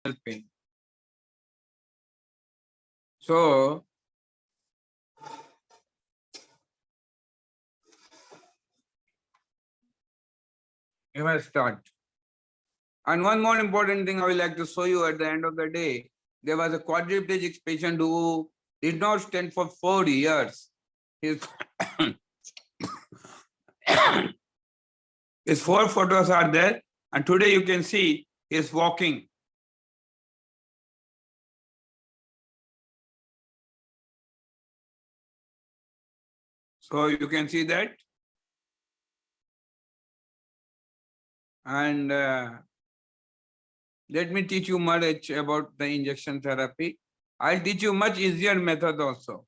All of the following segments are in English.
pain. So, you must start. And one more important thing I would like to show you at the end of the day. There was a quadriplegic patient who did not stand for 4 years. His, his 4 photos are there, and today you can see he is walking. So you can see that. And let me teach you much about the injection therapy. I'll teach you much easier method also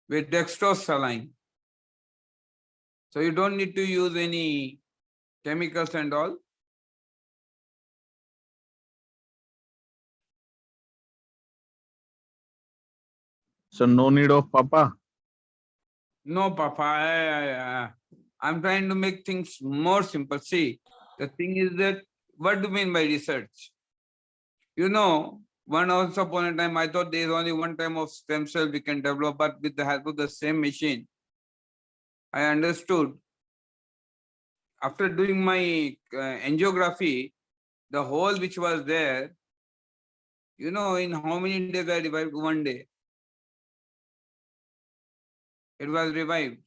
with dextrose saline. So you don't need to use any chemicals and all. So no need of Papa? No, Papa. I'm trying to make things more simple. See, the thing is that, what do you mean by research? You know, once upon a time, I thought there is only one type of stem cell we can develop, but with the help of the same machine, I understood. After doing my angiography, the hole which was there, you know, in how many days I revived? One day. It was revived.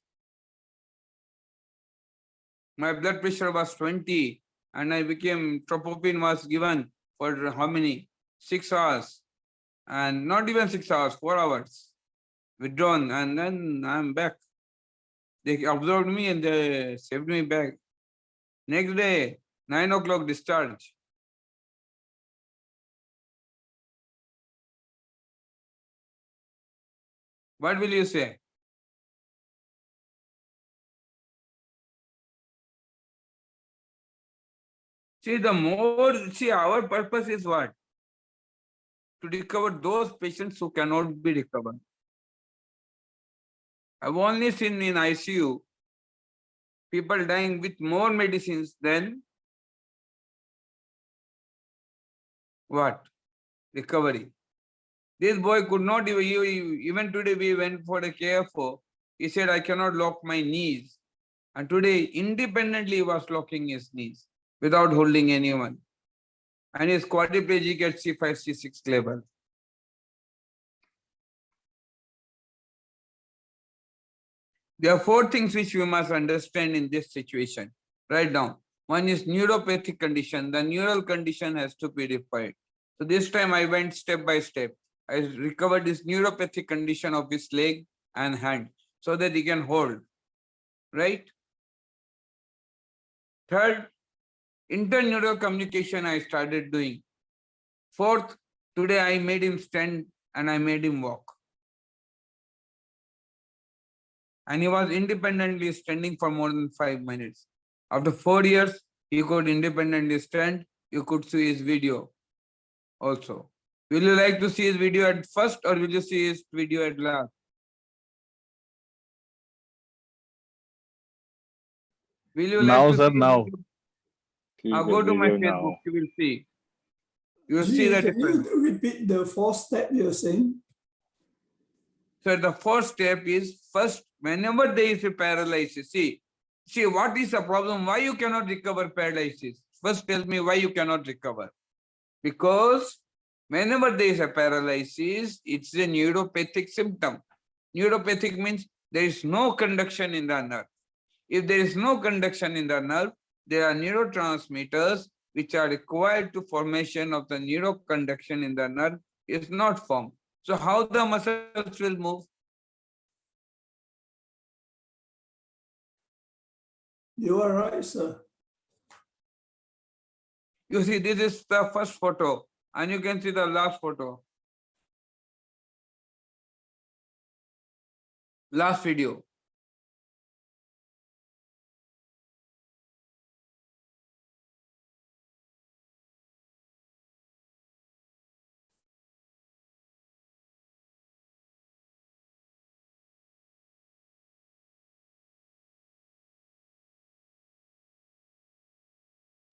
My blood pressure was 20 and I became, tropopin was given for how many? 6 hours. And not even 6 hours, 4 hours. Withdrawn, and then I'm back. They observed me and they saved me back. Next day, 9 o'clock discharge. What will you say? See, our purpose is what? To recover those patients who cannot be recovered. I've only seen in ICU people dying with more medicines than what? Recovery. This boy could not even today we went for a KFO. He said, I cannot lock my knees. And today, independently, he was locking his knees without holding anyone. And is quadriplegic at C5, C6 level. There are 4 things which we must understand in this situation. Write down. One is neuropathic condition. The neural condition has to be defined. So this time I went step by step. I recovered this neuropathic condition of his leg and hand so that he can hold. Right? Third, interneural communication I started doing. Fourth, today I made him stand and I made him walk. And he was independently standing for more than 5 minutes. After 4 years, he could independently stand. You could see his video also. Will you like to see his video at first or will you see his video at last? Will you like Now, to sir, see his now. video? I'll go to my Facebook, you will see. You will see the difference. Can you repeat the 4th step you're saying? So the first step is, first, whenever there is a paralysis, see what is the problem? Why you cannot recover paralysis? First tell me why you cannot recover. Because whenever there is a paralysis, it's a neuropathic symptom. Neuropathic means there is no conduction in the nerve. If there is no conduction in the nerve, there are neurotransmitters which are required to formation of the neuroconduction in the nerve is not formed. So how the muscles will move? You are right, sir. You see, this is the first photo, and you can see the last photo. Last video.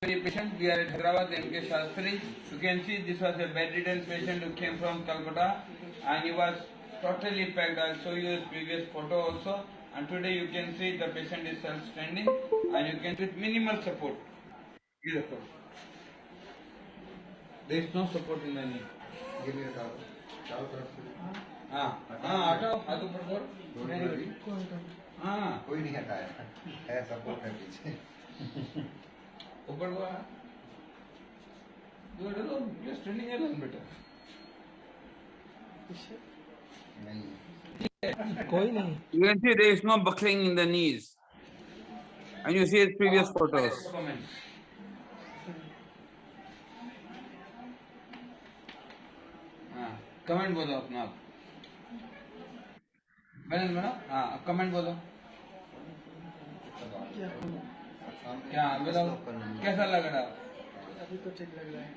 patient, we are at Hyderabad, MK Sastri. You can see this was a bedridden patient who came from Calcutta and he was totally packed. I'll show you his previous photo also. And today you can see the patient is self-standing and you can see with minimal support. Beautiful. There is no support in the knee. give me a towel. Towel तरफ से हटाओ हाथ ऊपर करो. हाँ कोई नहीं हटाया है सपोर्ट है पीछे ऊपर को you are standing alone बेटा. नहीं You can see there is no buckling in the knees. And you see his previous photos. Comment बोलो अपना आप. हाँ कमेंट बोलो. क्या बताओ कैसा लग रहा है? अभी तो ठीक लग रहा है,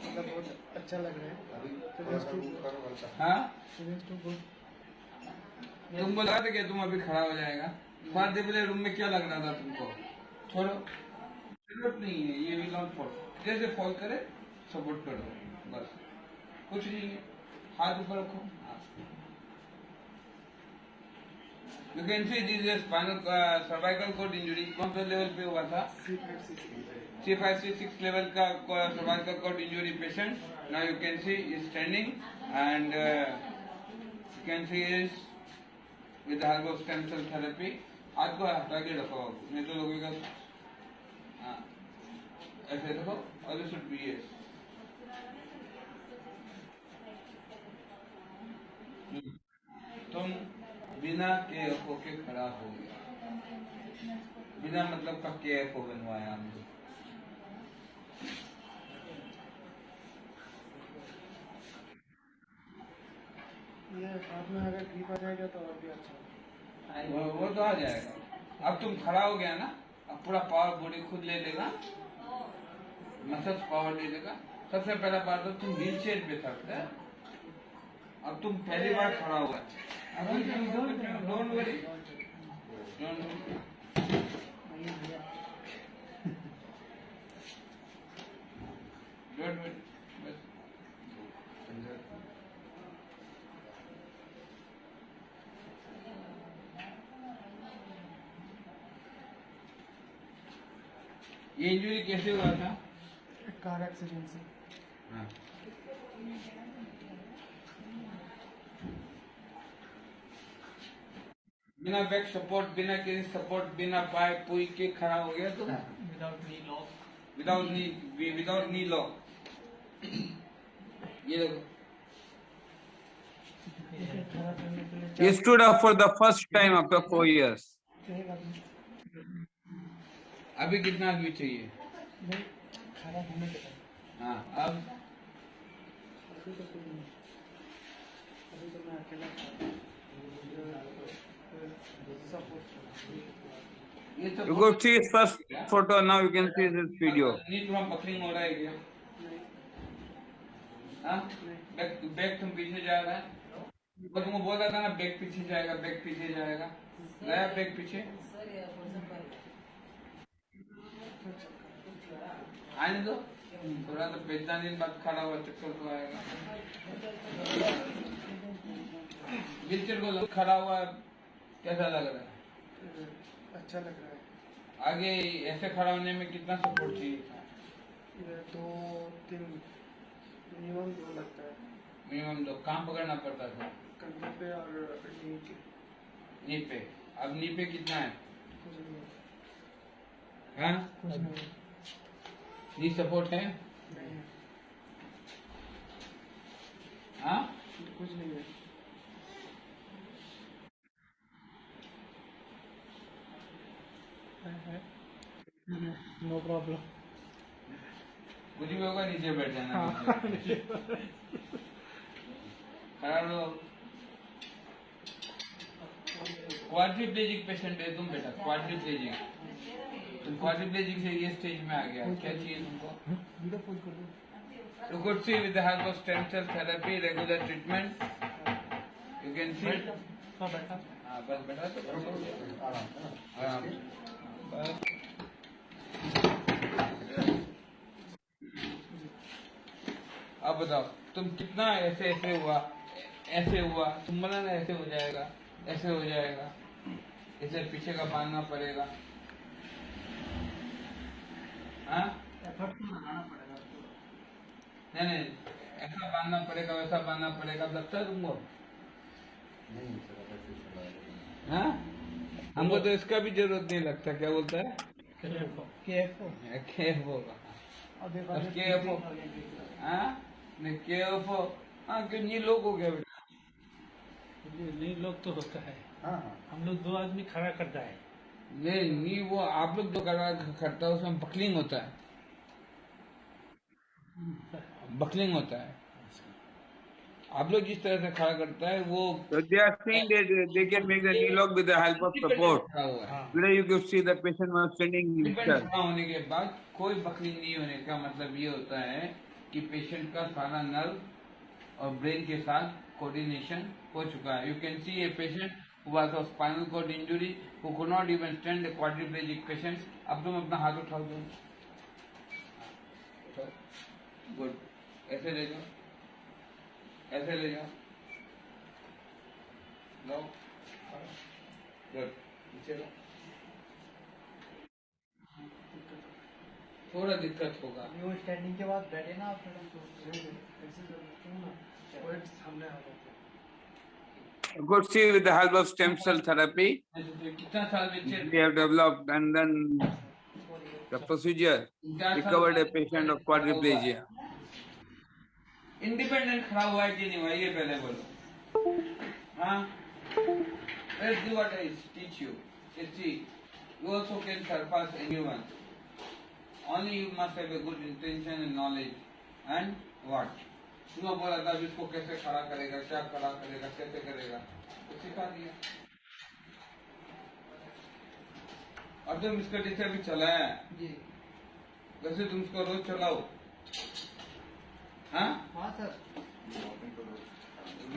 मतलब बहुत अच्छा लग रहा है. अभी थोड़ा सा move करो हल्का हाँ Feelings too good. तुम बोला था कि तुम अभी खड़ा हो जाएगा. बात दे बोले रूम में क्या लग रहा था तुमको? छोड़ो जरूरत नहीं है, ये विल नॉट फॉल. जैसे फॉल करे सपोर्ट करो बस, कुछ नहीं है. हाथ ऊपर रखो. You can see this is spinal cervical cord injury. कौन सा लेवल पे हुआ था? C5 C6 लेवल का cervical cord injury patient. Now you can see is standing and you can see is with the help of stem cell therapy. हाथ को हटा के रखो, नहीं तो लोगों का ऐसे रखो और this should be yes. तुम बिना केएफ के खड़ा हो गया. बिना मतलब का केएफ बनवाया हमने. ये हाथ में अगर ग्रिप आ जाएगा तो और भी अच्छा. वो तो आ जाएगा. अब तुम खड़ा हो गया ना, अब पूरा पावर बॉडी खुद ले लेगा, मसल्स पावर ले लेगा. सबसे पहला बात तो तुम व्हील चेयर पे सकते. अब तुम पहली बार खड़ा हुआ. Don't worry. ये इंजरी कैसे हुआ था? कार एक्सीडेंट से. हाँ. बिना बैक सपोर्ट, बिना किसी सपोर्ट, बिना पाए पुई के खड़ा हो गया तो विदाउट नी लॉक. ये देखो, he stood up for the first time after 4 years. अभी कितना आदमी चाहिए? खड़ा होने के बाद. हाँ अब अभी तो कोई नहीं. अभी तो मैं अकेला था. ये तो you could see his first photo. Now you can see this video. नी थोड़ा बकलिंग हो रहा है क्या? हाँ बैक तुम पीछे जा रहा है. वो तुमको बोल रहा था ना बैक पीछे जाएगा, बैक पीछे जाएगा. गया बैक पीछे. आने दो थोड़ा, तो 15 दिन बाद खड़ा हुआ चक्कर तो आएगा. व्हीलचेयर को खड़ा हुआ कैसा लग रहा है? अच्छा लग रहा है. आगे ऐसे खड़ा होने में कितना सपोर्ट चाहिए था? 2-3 मिनिमम 2 लगता है. मिनिमम 2. कहाँ पकड़ना पड़ता था? कंधे पे और नी पे. अब नी पे कितना है? कुछ नहीं. हाँ कुछ नहीं. नी सपोर्ट है? नहीं. हाँ कुछ नहीं है. No problem. कुछ भी होगा नीचे बैठ जाना. खड़ा रहो. क्वाड्रिप्लेजिक पेशेंट है तुम बेटा. क्वाड्रिप्लेजिक. तुम क्वाड्रिप्लेजिक से ये स्टेज में आ गया. क्या चाहिए तुमको? वीडियो फुल कर दो. You could see with the help of stem cell therapy, regular treatment, you can see. हाँ बैठा. हाँ बस बैठा तो आराम से ना. आराम. बस अब बताओ तुम कितना ऐसे ऐसे हुआ तुम बोला ना ऐसे हो जाएगा इसे पीछे का बांधना पड़ेगा हाँ एफर्ट तो लगाना पड़ेगा आपको। नहीं ऐसा बांधना पड़ेगा वैसा बांधना पड़ेगा लगता है तुमको नहीं सर ऐसे चला हाँ हमको तो इसका भी जरूरत नहीं लगता क्या बोलता है केएफओ KFO अभी बस KFO हाँ नहीं KFO हाँ क्यों नहीं लोग हो गया बेटा नहीं लोग तो होता है, हाँ हाँ हम लोग 2 आदमी खड़ा करता है। नहीं वो आप लोग जो करता है उसमें बकलिंग होता है आप लोग जिस तरह से खड़ा करता है वो they are saying that they can make the knee lock with the help of support. Today you could see the patient was standing himself. खड़ा होने के बाद कोई बकलिंग नहीं होने का मतलब ये होता है कि पेशेंट का सारा नर्व और ब्रेन के साथ कोऑर्डिनेशन हो चुका है. You can see a patient who was of spinal cord injury who could not even stand, a quadriplegic patient. अब तुम अपना हाथ उठाओ दो. गुड ऐसे ले जाओ ऐसे ले जाओ लो गुड नीचे लो थोड़ा दिक्कत होगा वो स्टैंडिंग के बाद बैठे ना आप थोड़ा सामने आ जाते good see with the help of stem cell therapy we have developed and then the procedure recovered a patient of quadriplegia independent खड़ा हुआ है कि नहीं हुआ ये पहले बोलो हाँ let's do what I teach you see you also can surpass anyone only you must have a good intention and knowledge and what तुमने बोला था इसको कैसे खड़ा करेगा क्या खड़ा करेगा कैसे करेगा तो सिखा दिया और तुम इसका जैसे अभी चलाया जी वैसे तुम इसको रोज चलाओ हाँ हाँ सर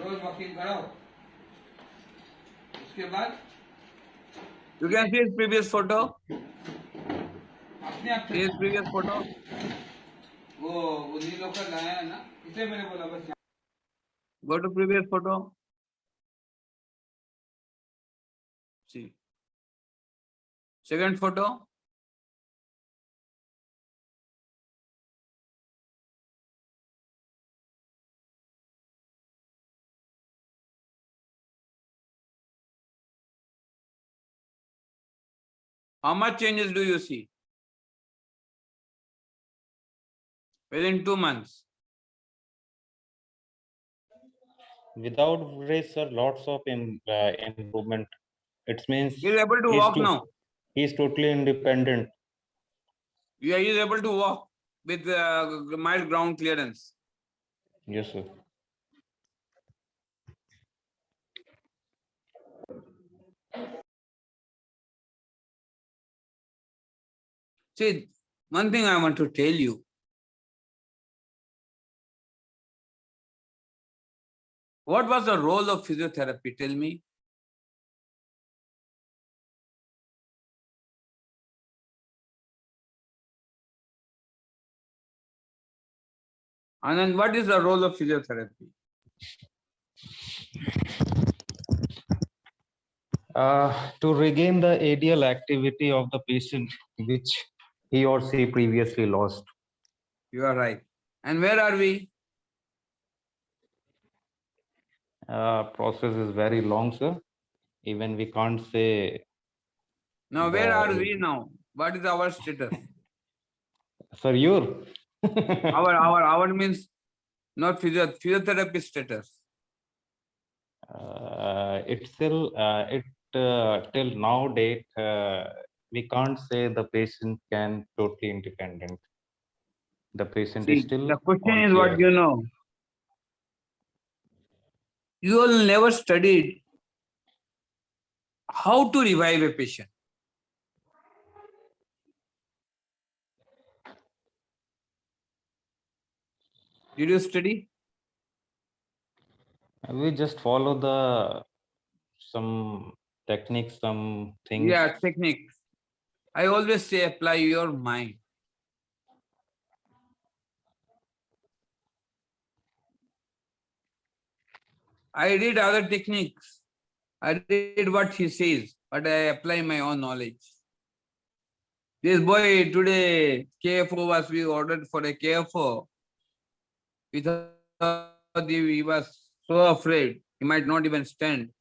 रोज वॉकिंग कराओ उसके बाद you can see his previous photo अपने आप his previous photo वो नीलो का लाया है ना इसे मैंने बोला बस go to previous photo see second photo how much changes do you see within 2 months Without brace, sir, lots of improvement. It means he is able to he's walk to- now he's totally independent. yeah he is able to walk with mild ground clearance Yes, sir. see one thing I want to tell you what was the role of physiotherapy tell me and then what is the role of physiotherapy To regain the ideal activity of the patient, which he or she previously lost. you are right and where are we Process is very long, sir. Even we can't say. now where the- are we now what is our status Sir, you're. our means not physiotherapy status It's still till now date we can't say the patient can totally independent. The patient is see still the question on is what care. you know you all never studied how to revive a patient did you study We just follow the some techniques, some things. yeah techniques I always say apply your mind I read other techniques. I read what he says, but I apply my own knowledge. This boy today, KFO was we ordered for a KFO. We thought he was so afraid. He might not even stand.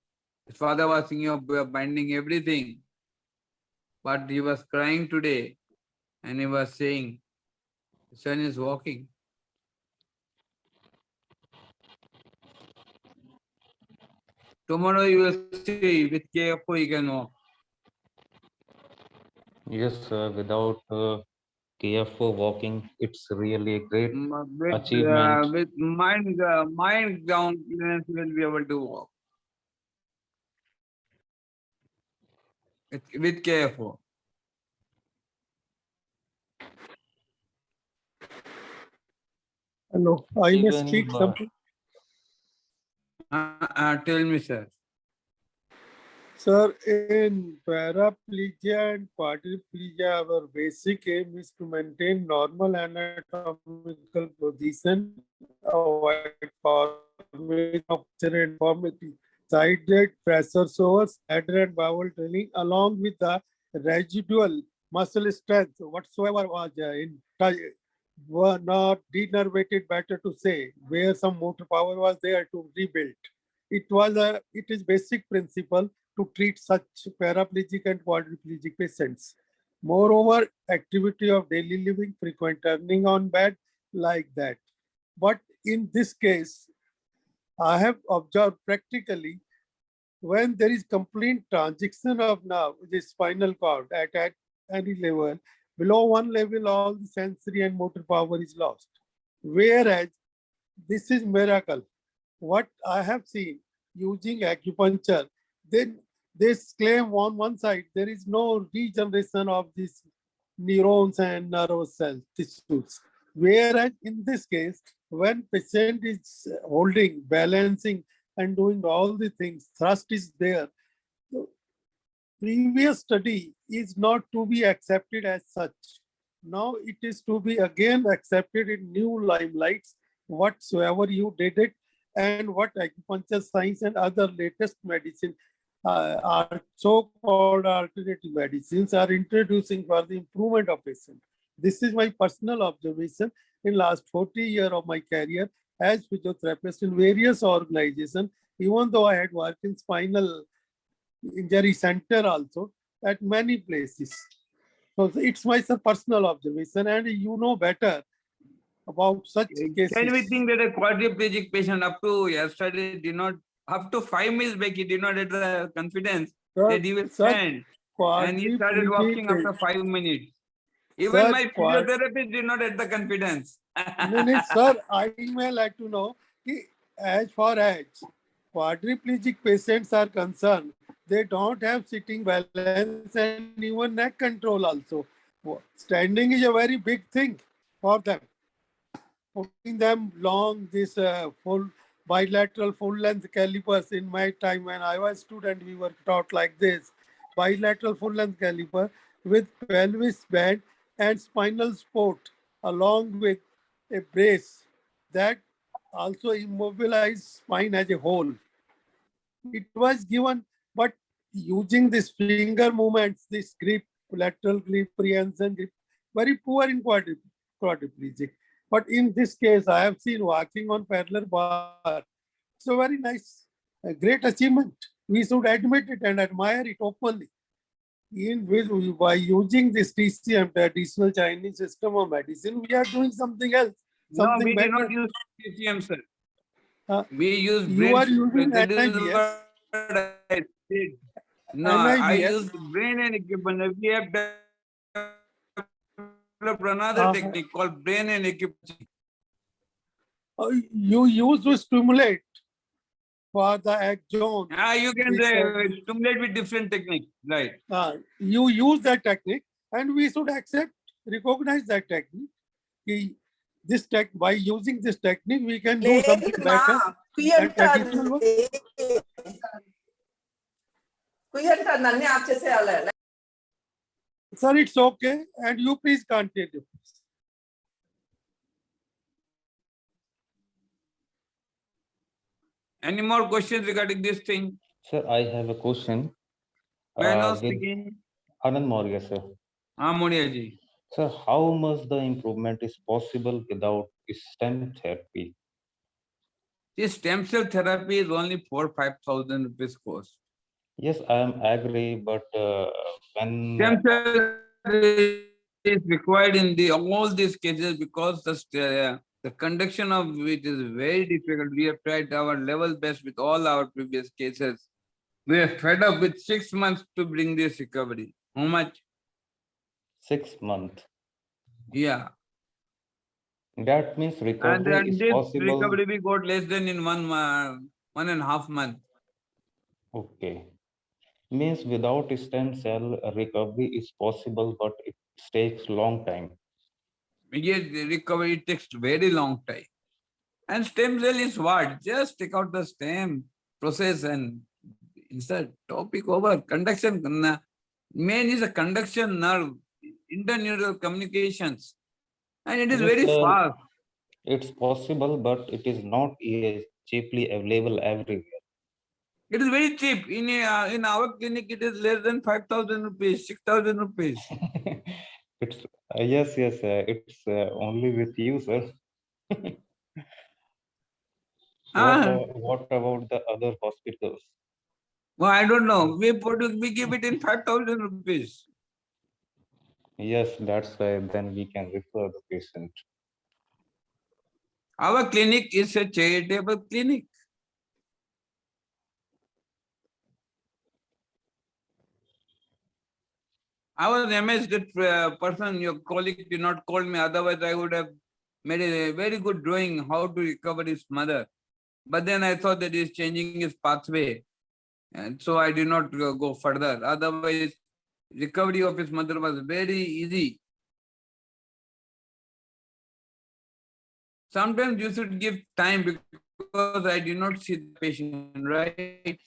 His father was thinking of binding everything. But he was crying today and he was saying, the son is walking. Tomorrow you will see with KFO he can walk. Yes, without KFO walking, it's really a great achievement. With mind groundedness he will be able to walk. With KFO. Hello, I may Even speak something. Tell me, sir. Sir, in paraplegia and quadriplegia, our basic aim is to maintain normal anatomical position, avoid formation of fracture and deformity, side-grade pressure sores, bladder and bowel training, along with the residual muscle strength whatsoever was were not denervated, better to say, where some motor power was there to rebuild. It is basic principle to treat such paraplegic and quadriplegic patients. Moreover, activity of daily living, frequent turning on bed, like that. But in this case, I have observed practically when there is complete transition of now the spinal cord at any level, below one level, all the sensory and motor power is lost. Whereas this is miracle. What I have seen using acupuncture, then they claim on one side there is no regeneration of these neurons and nerve cell tissues. Whereas in this case, when patient is holding, balancing, and doing all the things, thrust is there. The previous study is not to be accepted as such. Now it is to be again accepted in new limelights, whatsoever you did it, and what acupuncture science and other latest medicine are so-called alternative medicines are introducing for the improvement of patient. This is my personal observation in last 40 years of my career as physiotherapist in various organizations, even though I had worked in spinal injury center also at many places. So it's my personal observation, and you know better about such cases. Can we think that a quadriplegic patient up to yesterday did not, up to 5 minutes back, he did not have the confidence that he will stand. And he started walking after 5 minutes. Even my physiotherapist did not have the confidence. No, sir, I may like to know, as far as quadriplegic patients are concerned, they don't have sitting balance and even neck control also. Standing is a very big thing for them. Putting them long, this full bilateral full length calipers in my time when I was student, we were taught like this, bilateral full length caliper with pelvis band and spinal support along with a brace that also immobilized spine as a whole. It was given, but using this finger movements, this grip, lateral grip, prehension grip, very poor in quadriplegic. But in this case, I have seen walking on parallel bar. So very nice, a great achievement. We should admit it and admire it openly. By using this TCM, traditional Chinese system of medicine, we are doing something else, something No, we better. did not use TCM, sir. Uh, We use you are using that is NIBS. what I did. No, I NIBS. used brain and equipment. We have developed another technique called brain and equipment. You use to stimulate for the axon. You can stimulate with different techniques, right? You use that technique, and we should accept, recognize that technique. This by using this technique, we can do something better. And additional work. Sir, it's okay, and you please continue. Any more questions regarding this thing? Sir, I have a question. May I know With speaking? Anand Maurya, sir. Monia ji. Sir, how much the improvement is possible without stem therapy? This stem cell therapy is only 4,000-5,000 rupees cost. Yes, I am agree, but when Stem cell is required in all these cases because the conduction of it is very difficult. We have tried our level best with all our previous cases. We are fed up with 6 months to bring this recovery. How much? 6 months, Yeah. that means And recovery then is this possible. recovery we got less than in 1.5 month. Okay, means without stem cell recovery is possible, but it takes long time. Yes, the recovery takes very long time. And stem cell is what? Just take out the stem, process and insert. Topic over. Conduction. Main is a conduction nerve, interneural communications. And it is Yes, very sir, fast. it's possible, but it is not cheaply available everywhere. It is very cheap. In our clinic, it is less than 5,000 rupees, 6,000 rupees. It's yes, yes, it's only with you, sir. Ah, What about the other hospitals? well, I don't know. We give it in 5,000 rupees. Yes, that's why then we can refer the patient. Our clinic is a charitable clinic. I was amazed that person, your colleague, did not call me. Otherwise, I would have made a very good drawing how to recover his mother. But then I thought that he's changing his pathway. And so I did not go further. Otherwise, recovery of his mother was very easy. Sometimes you should give time because I did not see the patient, right?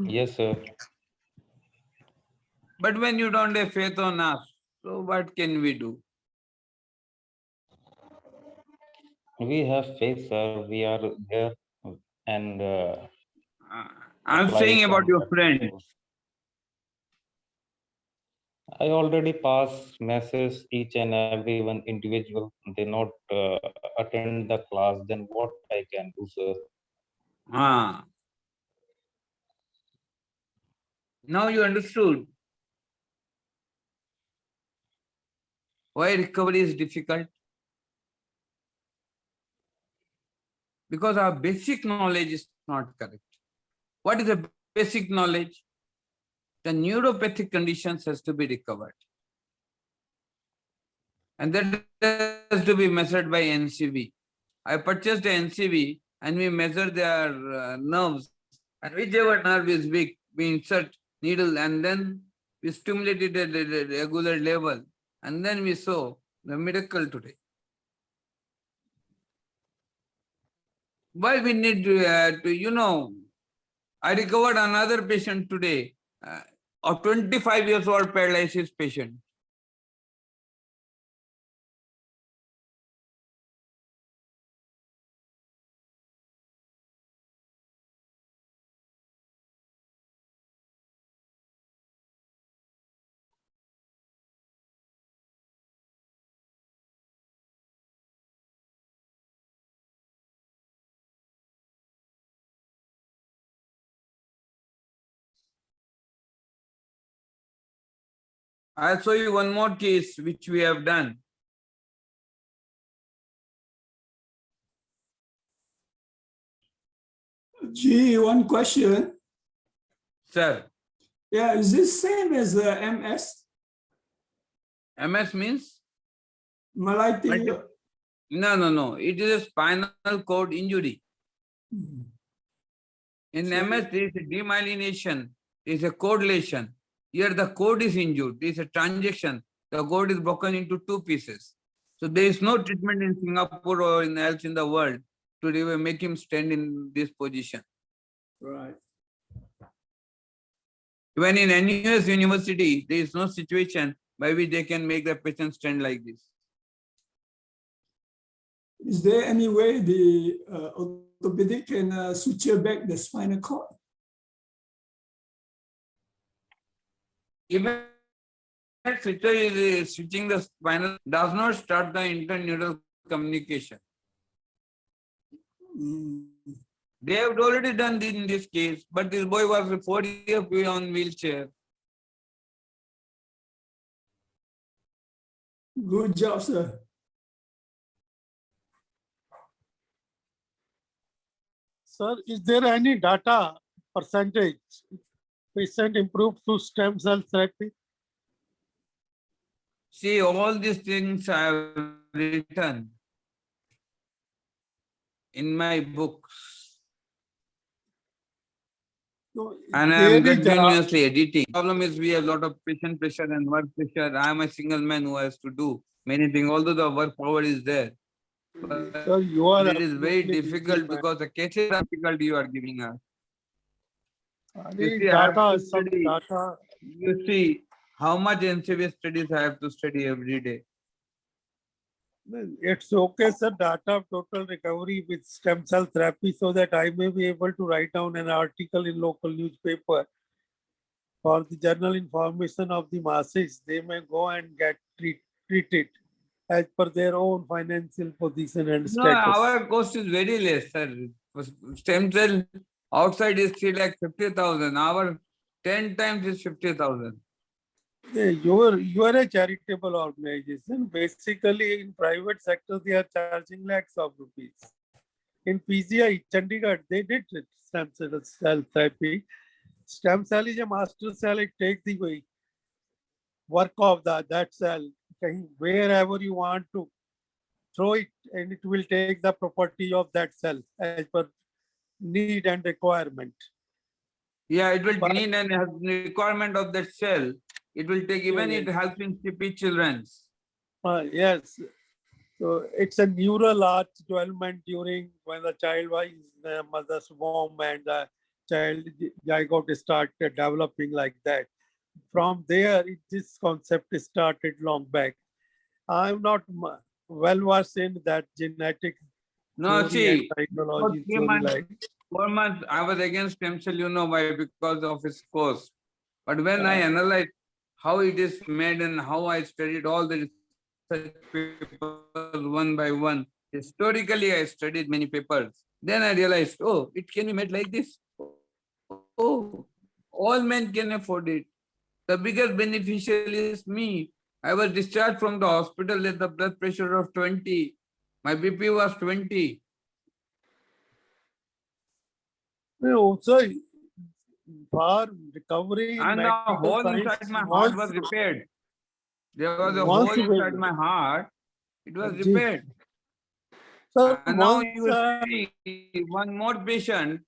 Yes, sir. But when you don't have faith on us, so what can we do? We have faith, sir. We are there and I'm apply saying about some your friend. practicals. I already pass message each and everyone individual. They not attend the class. Then what I can do, sir? Ah. Now you understood why recovery is difficult. Because our basic knowledge is not correct. What is the basic knowledge? The neuropathic conditions has to be recovered. And that has to be measured by NCV. I purchased an NCV and we measure their nerves. And whichever nerve is weak, we insert needle and then we stimulate it at a regular level. And then we saw the miracle today. Why we need to, I recovered another patient today, a 25 years old paralysis patient. I'll show you one more case which we have done. Gee, one question. Sir, Yeah, is this same as the MS? MS means? Malaiti? No. It is a spinal cord injury. Mhm. In So- MS, there is a demyelination, there is a cord lesion. Here the cord is injured, there is a transaction. The cord is broken into two pieces. So there is no treatment in Singapore or else in the world to make him stand in this position. Right. Even in NUS university, there is no situation by which they can make the patient stand like this. Is there any way the orthopedic can suture back the spinal cord? Even switcher is switching the spinal does not start the interneural communication. Mm. They have already done this in this case, but this boy was 4 years on wheelchair. Good job, sir. Sir, is there any data percentage patient improved through stem cell therapy? See, all these things I have written in my books, No, and I there am is continuously editing. Problem is we have a lot of patient pressure and work pressure. I am a single man who has to do many things, although the work power is there. But sir, you are it is very absolutely busy, difficult man. because the cases are difficult you are giving us. You Any see, I have data, to some study. data. You see how much NCV studies I have to study every day. It's okay, sir. Data of total recovery with stem cell therapy, so that I may be able to write down an article in local newspaper for the general information of the masses. They may go and get treated as per their own financial position and No, status. our cost is very less, sir. Stem cell outside is 3,50,000. Our 10 times is 50,000. Yeah, you are a charitable organization. Basically, in private sector, they are charging lakhs of rupees. In PGI, Chandigarh, they did it, stem cell therapy. Stem cell is a master cell. It takes the way work of that cell wherever you want to throw it, and it will take the property of that cell as per need and requirement. Yeah, it will But need an requirement of that cell. It will take, even yeah, it helps in CP children's. yes. So it's a neural arch development during when the child was in the mother's womb and the child zygote started developing like that. From there, this concept started long back. I'm not well versed in that genetic No, theory and see, for technology 3 theory months, like. 4 months, I was against stem cell, you know why? Because of its cost. But when I analyzed how it is made and how I studied all the research papers one by one, historically I studied many papers. Then I realized, oh, it can be made like this. Oh, all men can afford it. The biggest beneficiary is me. I was discharged from the hospital with the blood pressure of 20. My BP was 20. Also, for recovery in And the medical hole science, inside my heart was repaired. There was a hole once, inside my heart. It was repaired. sir, And now once, you see one more patient.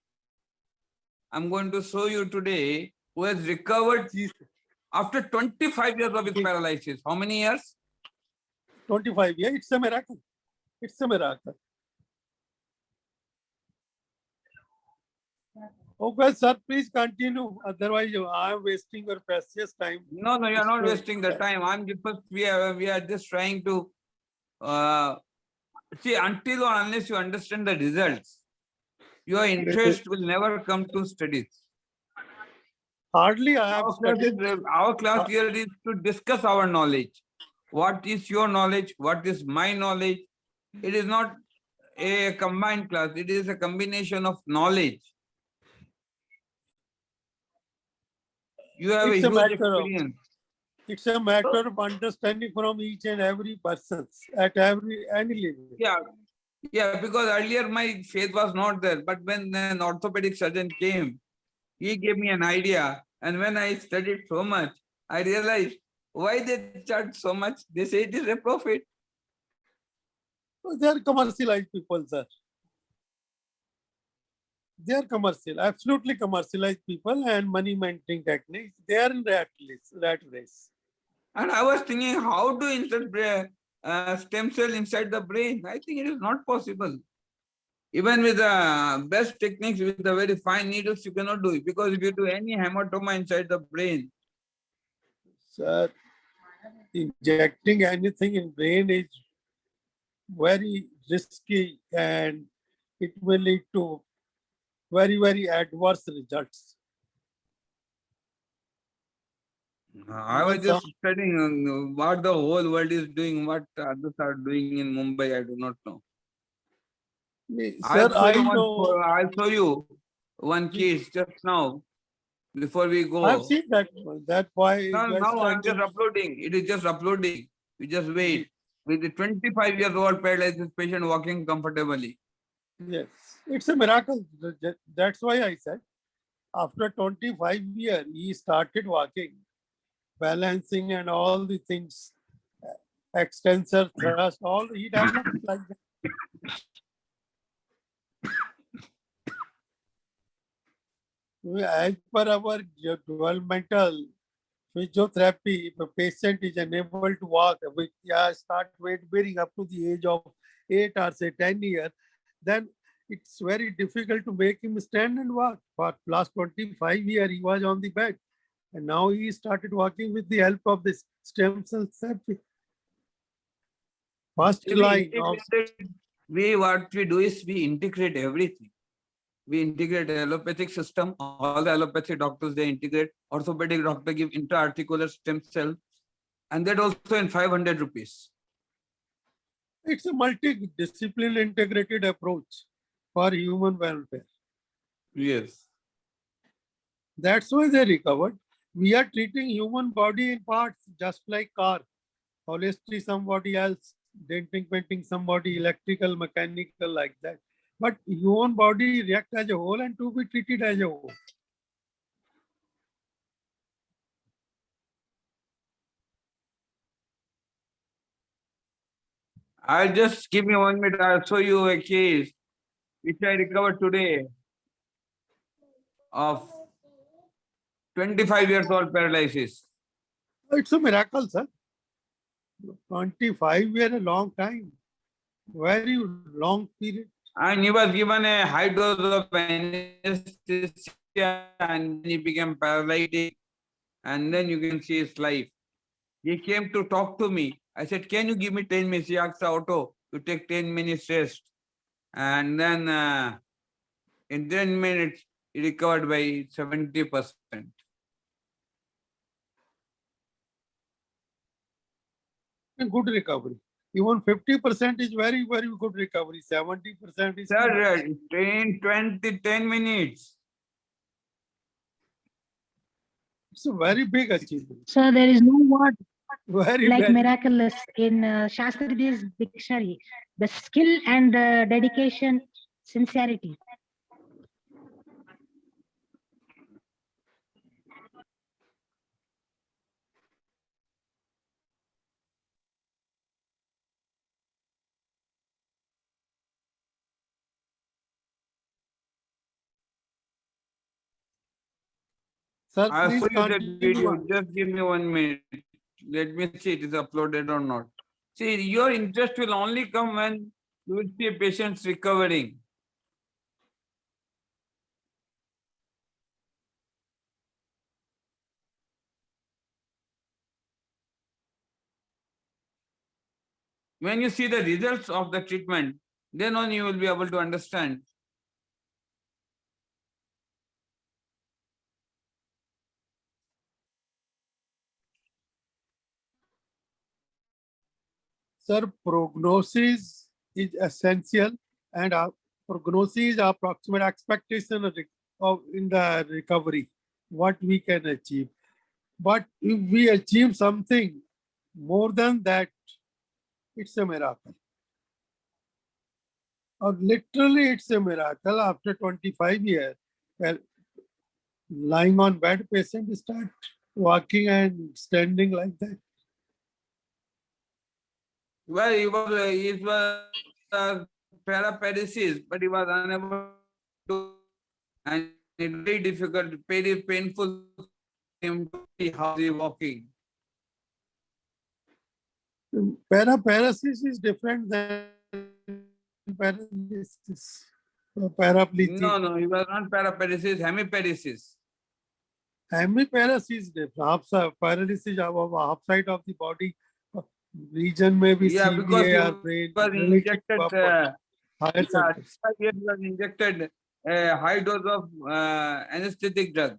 I'm going to show you today who has recovered after 25 years of his paralysis. How many years? 25, yeah, it's a miracle. It's a miracle. Okay, sir, please continue. Otherwise, I am wasting your precious time. No, no, you are not wasting the time. We are just trying to see, until or unless you understand the results, your interest will never come to studies. Hardly I have studied. Our class here is to discuss our knowledge. What is your knowledge? What is my knowledge? It is not a combined class. It is a combination of knowledge. You have a It's a huge matter of experience. it's a matter of understanding from each and every person at any level. Yeah, because earlier my faith was not there. But when an orthopedic surgeon came, he gave me an idea. And when I studied so much, I realized why they charge so much. They say it is a profit. They are commercialized people, sir. They are commercial, absolutely commercialized people and money maintaining techniques. They are in rat race. And I was thinking, how to insert stem cell inside the brain? I think it is not possible. Even with the best techniques, with the very fine needles, you cannot do it. Because if you do any hematoma inside the brain, Sir, injecting anything in brain is very risky and it will lead to very, very adverse results. I Even was just some, studying what the whole world is doing, what others are doing in Mumbai. I do not know. sir, I know. I'll show you one case just now before we I've go. seen that one. That boy is Now just I'm just standing. uploading. It is just uploading. We just wait. With the 25 years old paralysis patient walking comfortably. Yes, it's a miracle. That's why I said after 25 years, he started walking, balancing and all the things, extensor thrust, all he developed like that. As per our developmental physiotherapy, if a patient is unable to walk, we start weight bearing up to the age of 8 or say 10 years, then it's very difficult to make him stand and walk. For last 25 years, he was on the bed. And now he started walking with the help of this stem cell therapy. First line of What we do is we integrate everything. We integrate allopathic system. All the allopathic doctors, they integrate. Orthopedic doctor give intra-articular stem cell. And that also in 500 rupees. it's a multidisciplinary integrated approach for human welfare. Yes. That's why they recovered. We are treating human body in parts, just like car. Holistic somebody else, denting, painting somebody, electrical, mechanical, like that. But human body react as a whole and to be treated as a whole. I'll just give me 1 minute. I'll show you a case which I recovered today of 25 years old paralysis. It's a miracle, sir. 25 years, a long time. Very long period. And he was given a high dose of anesthesia and he became paralytic. And then you can see his life. He came to talk to me. I said, can you give me 10 minutes? He asked the auto to take 10 minutes rest. And then in 10 minutes, he recovered by 70%. A good recovery. Even 50% is very, very good recovery. 70% is too much. Sir, in 10 minutes. It's a very big achievement. So there is no word Very, like very. miraculous in Shastri's dictionary. The skill and dedication, sincerity. Sir, I'll please show you that continue. video. Just give me 1 minute. Let me see it is uploaded or not. See, your interest will only come when you will see a patient recovering. When you see the results of the treatment, then only you will be able to understand. Sir, prognosis is essential and prognosis is approximate expectation of in the recovery, what we can achieve. But if we achieve something more than that, it's a miracle. Or literally, it's a miracle. After 25 years, well, lying on bed, patient start walking and standing like that. Well, he was paraparesis, but he was unable to, and it's very difficult, very painful for him to see how he walking. Paraparesis is different than paralysis. Paraplegia. No, he was not paraparesis, hemiparesis. Hemiparesis is different. Half side, paralysis of half side of the body Region may be Yeah, because he CVA or brain was related to injected, upper higher centers. 5 years he was injected a high dose of anesthetic drug.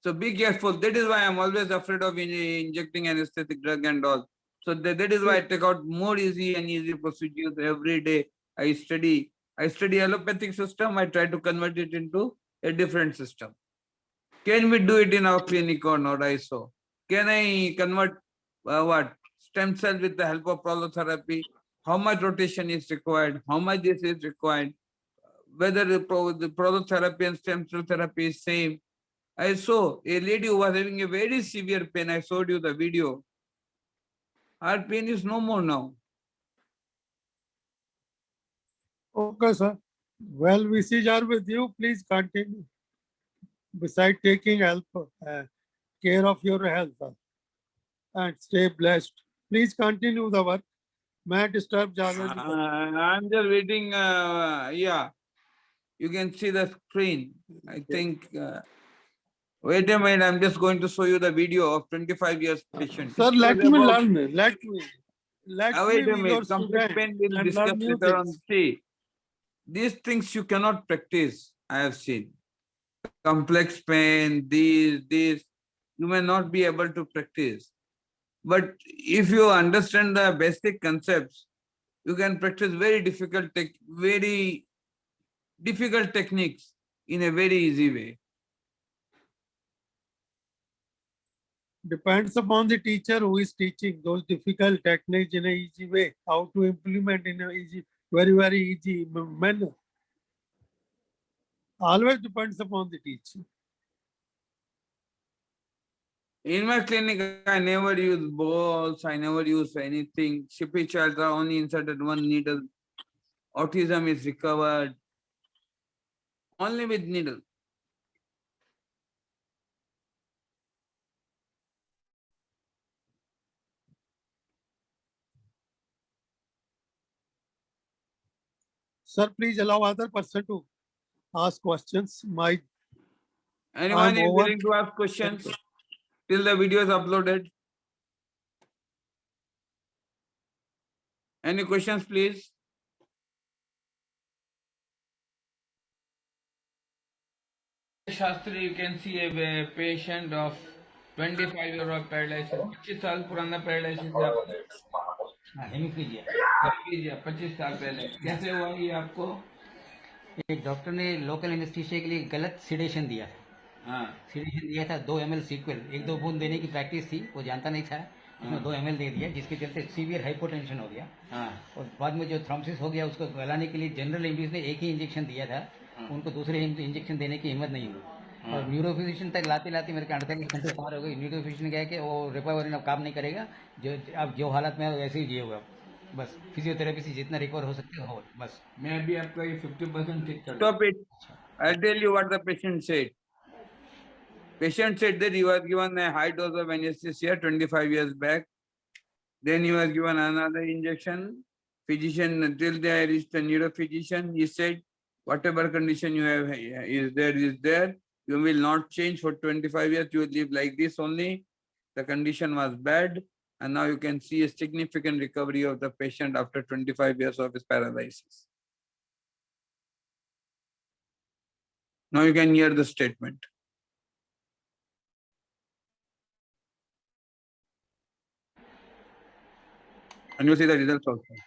So be careful. That is why I'm always afraid of injecting anesthetic drug and all. So that is why I take out more easy and easy procedures every day. I study allopathic system. I try to convert it into a different system. Can we do it in our clinic or not? I saw. Can I convert what stem cell with the help of prolotherapy? How much rotation is required? How much this is required? Whether the prolotherapy and stem cell therapy is same. I saw a lady who was having a very severe pain. I showed you the video. Her pain is no more now. Okay, sir. Well wishes are with you. Please continue. Besides taking help, care of your health and stay blessed. Please continue the work. मैं disturb ज़्यादा नहीं करूँगा. I'm just waiting. Yeah, you can see the screen. I think. Wait a minute. I'm just going to show you the video of 25 years patient. Sir, It was let me about- learn. Let me wait a be your minute. Complex student pain we'll and discuss learn new later on. things. See, these things you cannot practice. I have seen. Complex pain, these, you may not be able to practice. But if you understand the basic concepts, you can practice very difficult techniques in a very easy way. Depends upon the teacher who is teaching those difficult techniques in a easy way. How to implement in a easy, very easy manner. Always depends upon the teacher. In my clinic, I never use balls, I never use anything. Shippy child are only inserted one needle. Autism is recovered only with needle. Sir, please allow other person to ask questions. Anyone is over. willing to ask questions till the video is uploaded? Any questions, please? Shastri, you can see a patient of 25 year old paralysis. 25 साल पुराना paralysis है आपको। Hemiplegia 25 साल पहले कैसे हुआ ये आपको? एक डॉक्टर ने लोकल एनेस्थीसिया के लिए गलत सिडेशन दिया था। हाँ, सिडेशन दिया था 2 ml सीक्वल, 1-2 बूंद देने की प्रैक्टिस थी, वो जानता नहीं था, उसने 2 ml दे दिया, जिसके चलते सीवियर हाइपोटेंशन हो गया। हाँ, और बाद में जो थ्रोम्बोसिस हो गया उसको गलाने के लिए जनरल एमबीबीएस ने एक ही इंजेक्शन दिया था, उनको दूसरे इंजेक्शन देने की हिम्मत नहीं हुई। और न्यूरोफिजिशियन तक लाते लाते मेरे 48 घंटे पार हो गई। न्यूरोफिजिशियन कहा कि वो रिकवरी अब काम नहीं करेगा, अब जो हालत में है वैसे ही जिएगा, बस फिजियोथेरेपी से जितना रिकवर हो सकते हो बस। मैं अभी आपका ये 50% ठीक कर। Stop it. I'll tell you what the patient said. Patient said that he was given a high dose of anesthesia 25 years back. Then he was given another injection. Physician, until they reached a neurophysician, he said, whatever condition you have is there. You will not change for 25 years. You will live like this only. The condition was bad. And now you can see a significant recovery of the patient after 25 years of his paralysis. Now you can hear the statement. And you see the results also.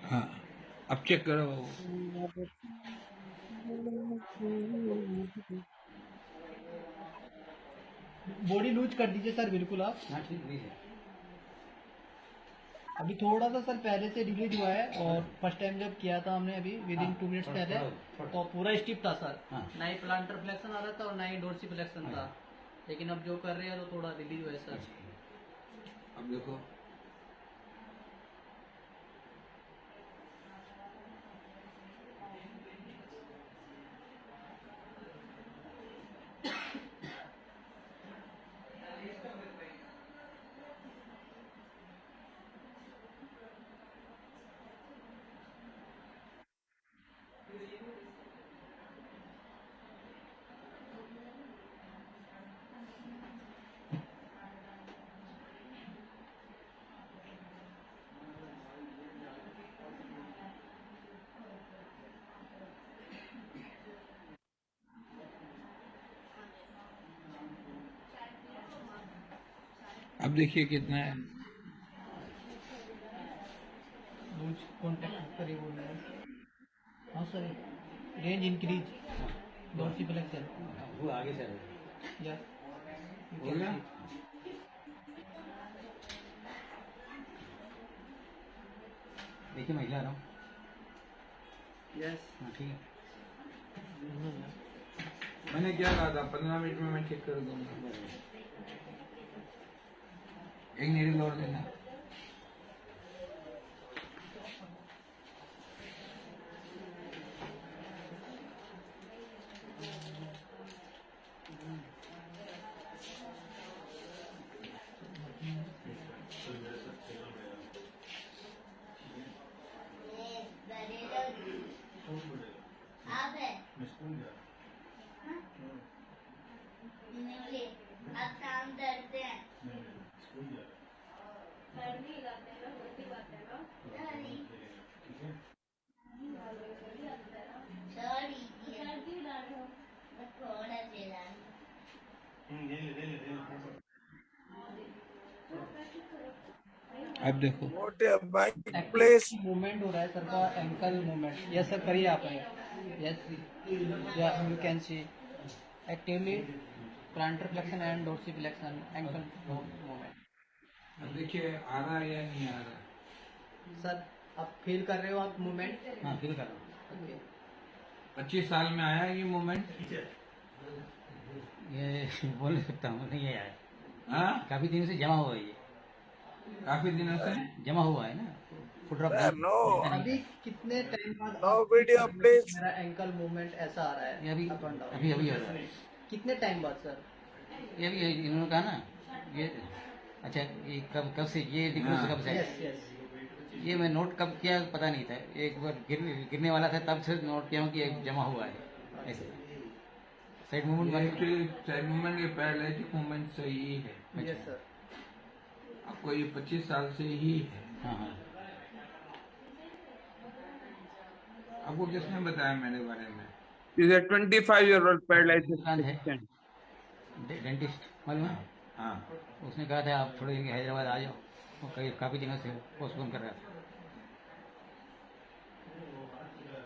हाँ, अब check करो। Body loose कर दीजिए sir बिल्कुल आप। हाँ ठीक है। अभी थोड़ा सा सर पहले से डिलीट हुआ है, और फर्स्ट टाइम जब किया था हमने अभी विदिन 2 मिनट्स पहले, तो पूरा स्टिफ था सर। ना ही प्लांटर फ्लेक्शन आ रहा था और ना ही डोर्सी फ्लेक्शन था, लेकिन अब जो कर रहे हैं तो थोड़ा रिलीज हुआ है सर। अब देखो अब देखिए कितना है। कॉन्टेक्ट करिए बोल रहे हैं। हाँ सर, रेंज इंक्रीज डोर्सिफलेक्सन वो आगे से या हो गया? देखिए मैं हिला रहा हूँ। यस हाँ ठीक है। मैंने क्या कहा था 15 मिनट में मैं चेक कर दूंगा। एक नीडल और देना। अब काम करते हैं थोड़ा देना अब देखो What a bike place. Movement हो रहा है सर का, एंकल मूवमेंट। यस सर, करिए आप। Yes yeah you can see actively plantar flexion and dorsiflexion ankle movement. अब देखिए आ रहा है या नहीं आ रहा। सर आप फील कर रहे हो आप मूवमेंट? हाँ फील कर रहा हूँ। 25 साल में आया ये मूवमेंट। ये बोल नहीं सकता हूँ, नहीं आया। हाँ काफी दिनों से जमा हुआ है ये, काफी दिनों से जमा हुआ है ना। Foot drop Sir, no. अभी कितने टाइम बाद No आप video, please. मेरा एंकल मूवमेंट ऐसा आ रहा है? ये अभी up and down। अभी अभी हो रहा है। कितने टाइम बाद सर? ये अभी इन्होंने कहा ना ये। अच्छा ये कब कब से ये डिफरेंस कब से है? Yes yes. ये मैं नोट कब किया पता नहीं था। एक बार गिरने वाला था तब से नोट किया हूँ कि ये जमा हुआ है ऐसे। Side movement actually side movement ये पैरालिटिक मूवमेंट से ही है। Yes sir. आपको ये 25 साल से ही है। हाँ हाँ। आपको किसने बताया मेरे बारे में? He's a 25-year-old paralysis दुकान है patient. डेंटिस्ट मालूम है। हाँ उसने कहा था आप थोड़े हैदराबाद आ जाओ। वो काफी दिनों से पोस्टपोन कर रहा था।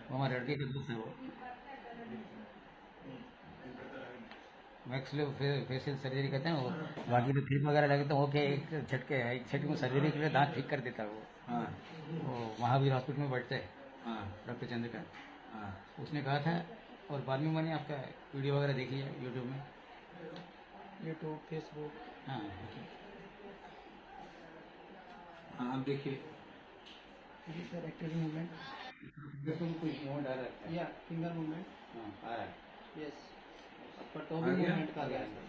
वो हमारे लड़के के दोस्त है वो। मैक्सिलो फेशियल सर्जरी करते हैं वो। बाकी तो क्लिप वगैरह लगे तो ओके, एक झटके में सर्जरी के लिए दांत ठीक कर देता है वो। हाँ वो महावीर हॉस्पिटल में बैठते हैं हाँ डॉक्टर चंद्रकांत। हाँ। उसने कहा था। और बाद में मैंने आपका वीडियो वगैरह देख लिया यूट्यूब में। YouTube Facebook. हाँ हाँ अब देखिए जी सर, एक्टिव मूवमेंट कोई मूवमेंट आ रहा है। या फिंगर मूवमेंट। हाँ आ रहा है। यस, आपका टो भी आ गया? मूवमेंट कर रहा है sir.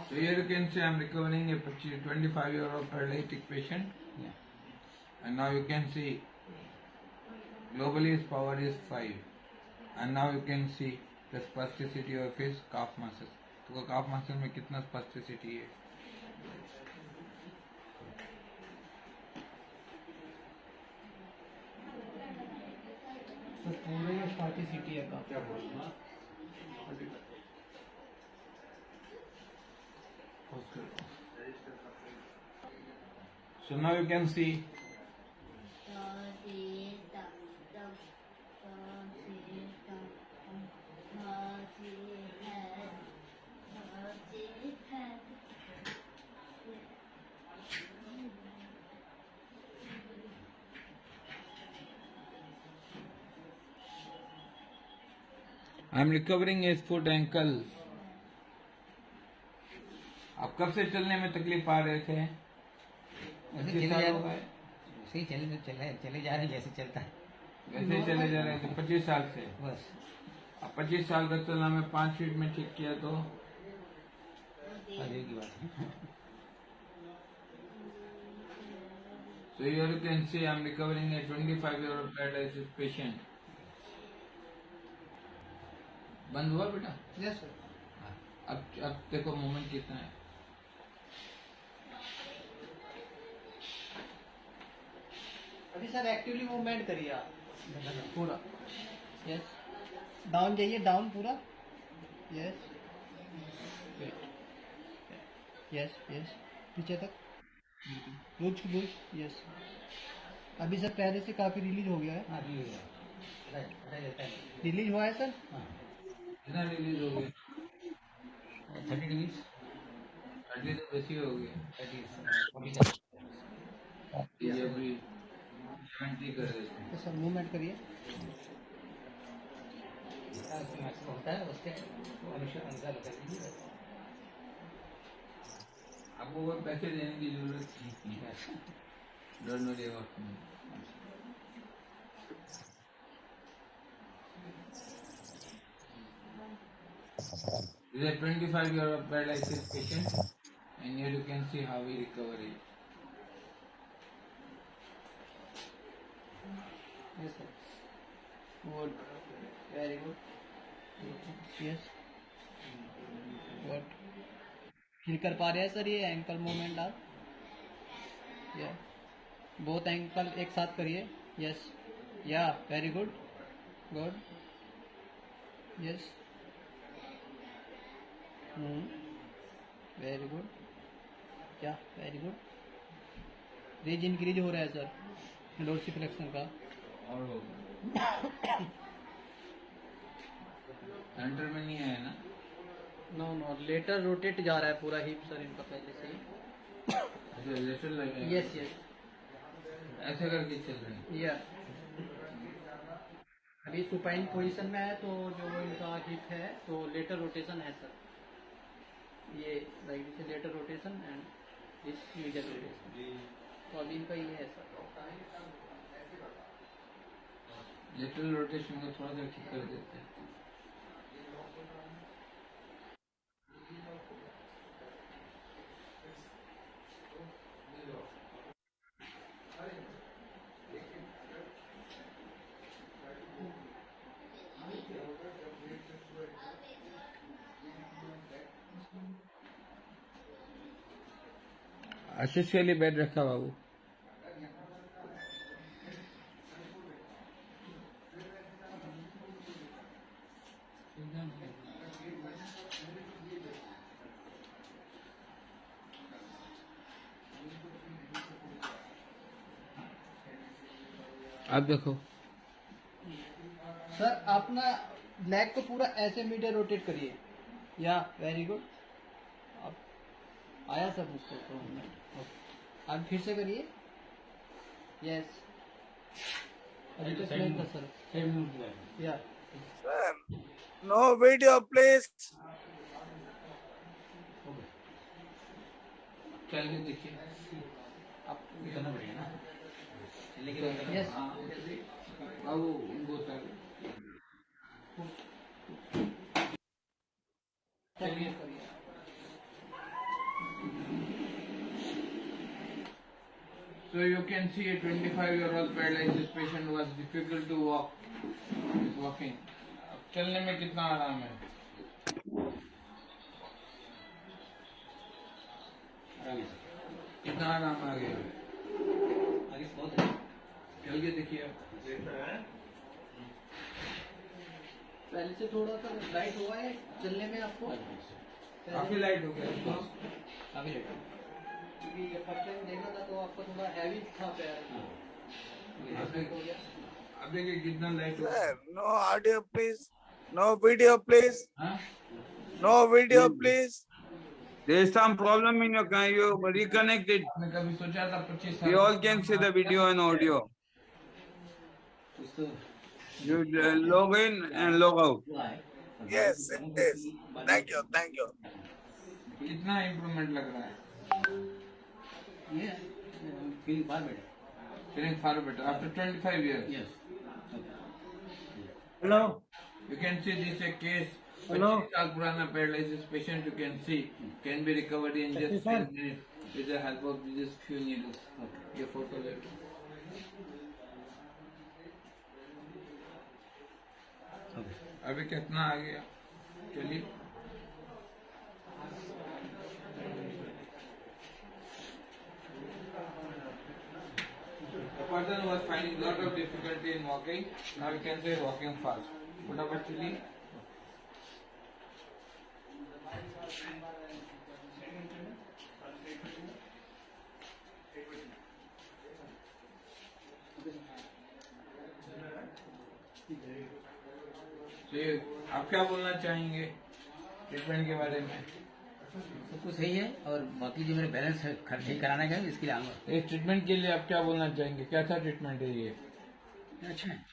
So here you can see I'm recovering a 25-year-old paralytic patient, Yeah. and now you can see globally his power is 5, and now you can see the spasticity of his calf muscles. तो calf muscle में कितना spasticity है? तो पूरे स्पार्टिसिटी है का। So now you can see I'm recovering his foot ankle अब कब से चलने में तकलीफ आ रहे थे? वैसे 25 चले साल जा हो गए? सही चले जा रहे हैं जैसे चलता है वैसे ही चले जा रहे थे 25 साल से। बस। अब 25 साल का चलना में 5 फीट में ठीक किया तो अभी की बात है। So here you can see I am recovering a 25-year-old paralysis patient. बंद हुआ बेटा? Yes sir. अब देखो मोमेंट कितना है। अभी सर एक्टिवली मूवमेंट करिए आप पूरा। यस डाउन जाइए, डाउन पूरा। यस यस यस पीछे तक लूज लूज। यस अभी सर पहले से काफी रिलीज हो गया है। रिलीज हुआ है सर। कितना रिलीज हो गया? 30 डिग्रीज 30 तो बेसी हो गया। 30 ये अभी 70 कर देते हैं। तो सर मूवमेंट करिए। होता है उसके अनुसार कर लीजिए। आपको कोई पैसे देने की जरूरत नहीं है। Don't worry about me. This is a 25-year-old paralysis patient, and here you can see how we recover it. Yes sir good very good. Yes good feel कर पा रहे हैं सर ये एंकल मूवमेंट आप? या बोथ एंकल एक साथ करिए। यस या very good good. Yes very good क्या वेरी गुड। रेज इंक्रीज हो रहा है सर डोर्सिफ्लेक्शन का। और हो गया। सेंटर में नहीं आया ना? नो नो लेटर रोटेट जा रहा है पूरा हिप सर इनका पहले से ही। अच्छा लेटर लगे। यस यस ऐसे करके चल रहे हैं। या अभी सुपाइन पोजीशन में है तो जो इनका हिप है तो लेटर रोटेशन है सर। ये राइट से lateral rotation and this user rotation. तो अभी इनका ये है सर। लेटरल रोटेशन को थोड़ा सा ठीक कर देते हैं। आशीष के लिए बेड रखा बाबू। आप देखो सर अपना लेग को पूरा ऐसे मीटर रोटेट करिए। या वेरी गुड। अब आया सब उसको तो अब फिर से करिए। यस अभी तो प्ले था सर। या No video, please. चलिए देखिए। आप इतना बढ़िया ना यस बाबू उनको उतार। चलिए So you can see a 25-year-old paralysis patient was difficult to walk. Walking. अब चलने में कितना आराम है। कितना आराम आ गया। आगे बहुत है। चल के देखिए। पहले से थोड़ा सा लाइट हुआ है चलने में आपको। काफी लाइट हो गया। काफी लेट क्योंकि फर्स्ट टाइम देखा था तो आपको थोड़ा हैवी था पैर। अब देखिए कितना लाइट हो Sir, no audio, please. No video, please. हाँ? No video, please. There is some problem in your car. You reconnect it. आपने कभी सोचा था 25 साल? We all can see the video and audio. You log in and log out. Yes, yes. Thank you, thank you. कितना improvement लग रहा है? Yeah, feeling far better. Feeling far better after 25 years. Yes. Hello. You can see this a case. Hello. 25 साल पुराना paralysis patient, you can see can be recovered in just 10 minutes with the help of just few needles. ये photo ले लो. अभी कितना आ गया? चलिए. The person was finding lot of difficulty in walking. Now you can say walking fast. फटाफट चलिए. तो आप क्या बोलना चाहेंगे ट्रीटमेंट के बारे में? सब कुछ सही है और बाकी जो मेरे बैलेंस है ठीक कराना है इसके लिए आऊँगा। इस ट्रीटमेंट के लिए आप क्या बोलना चाहेंगे? क्या था ट्रीटमेंट है ये? अच्छा है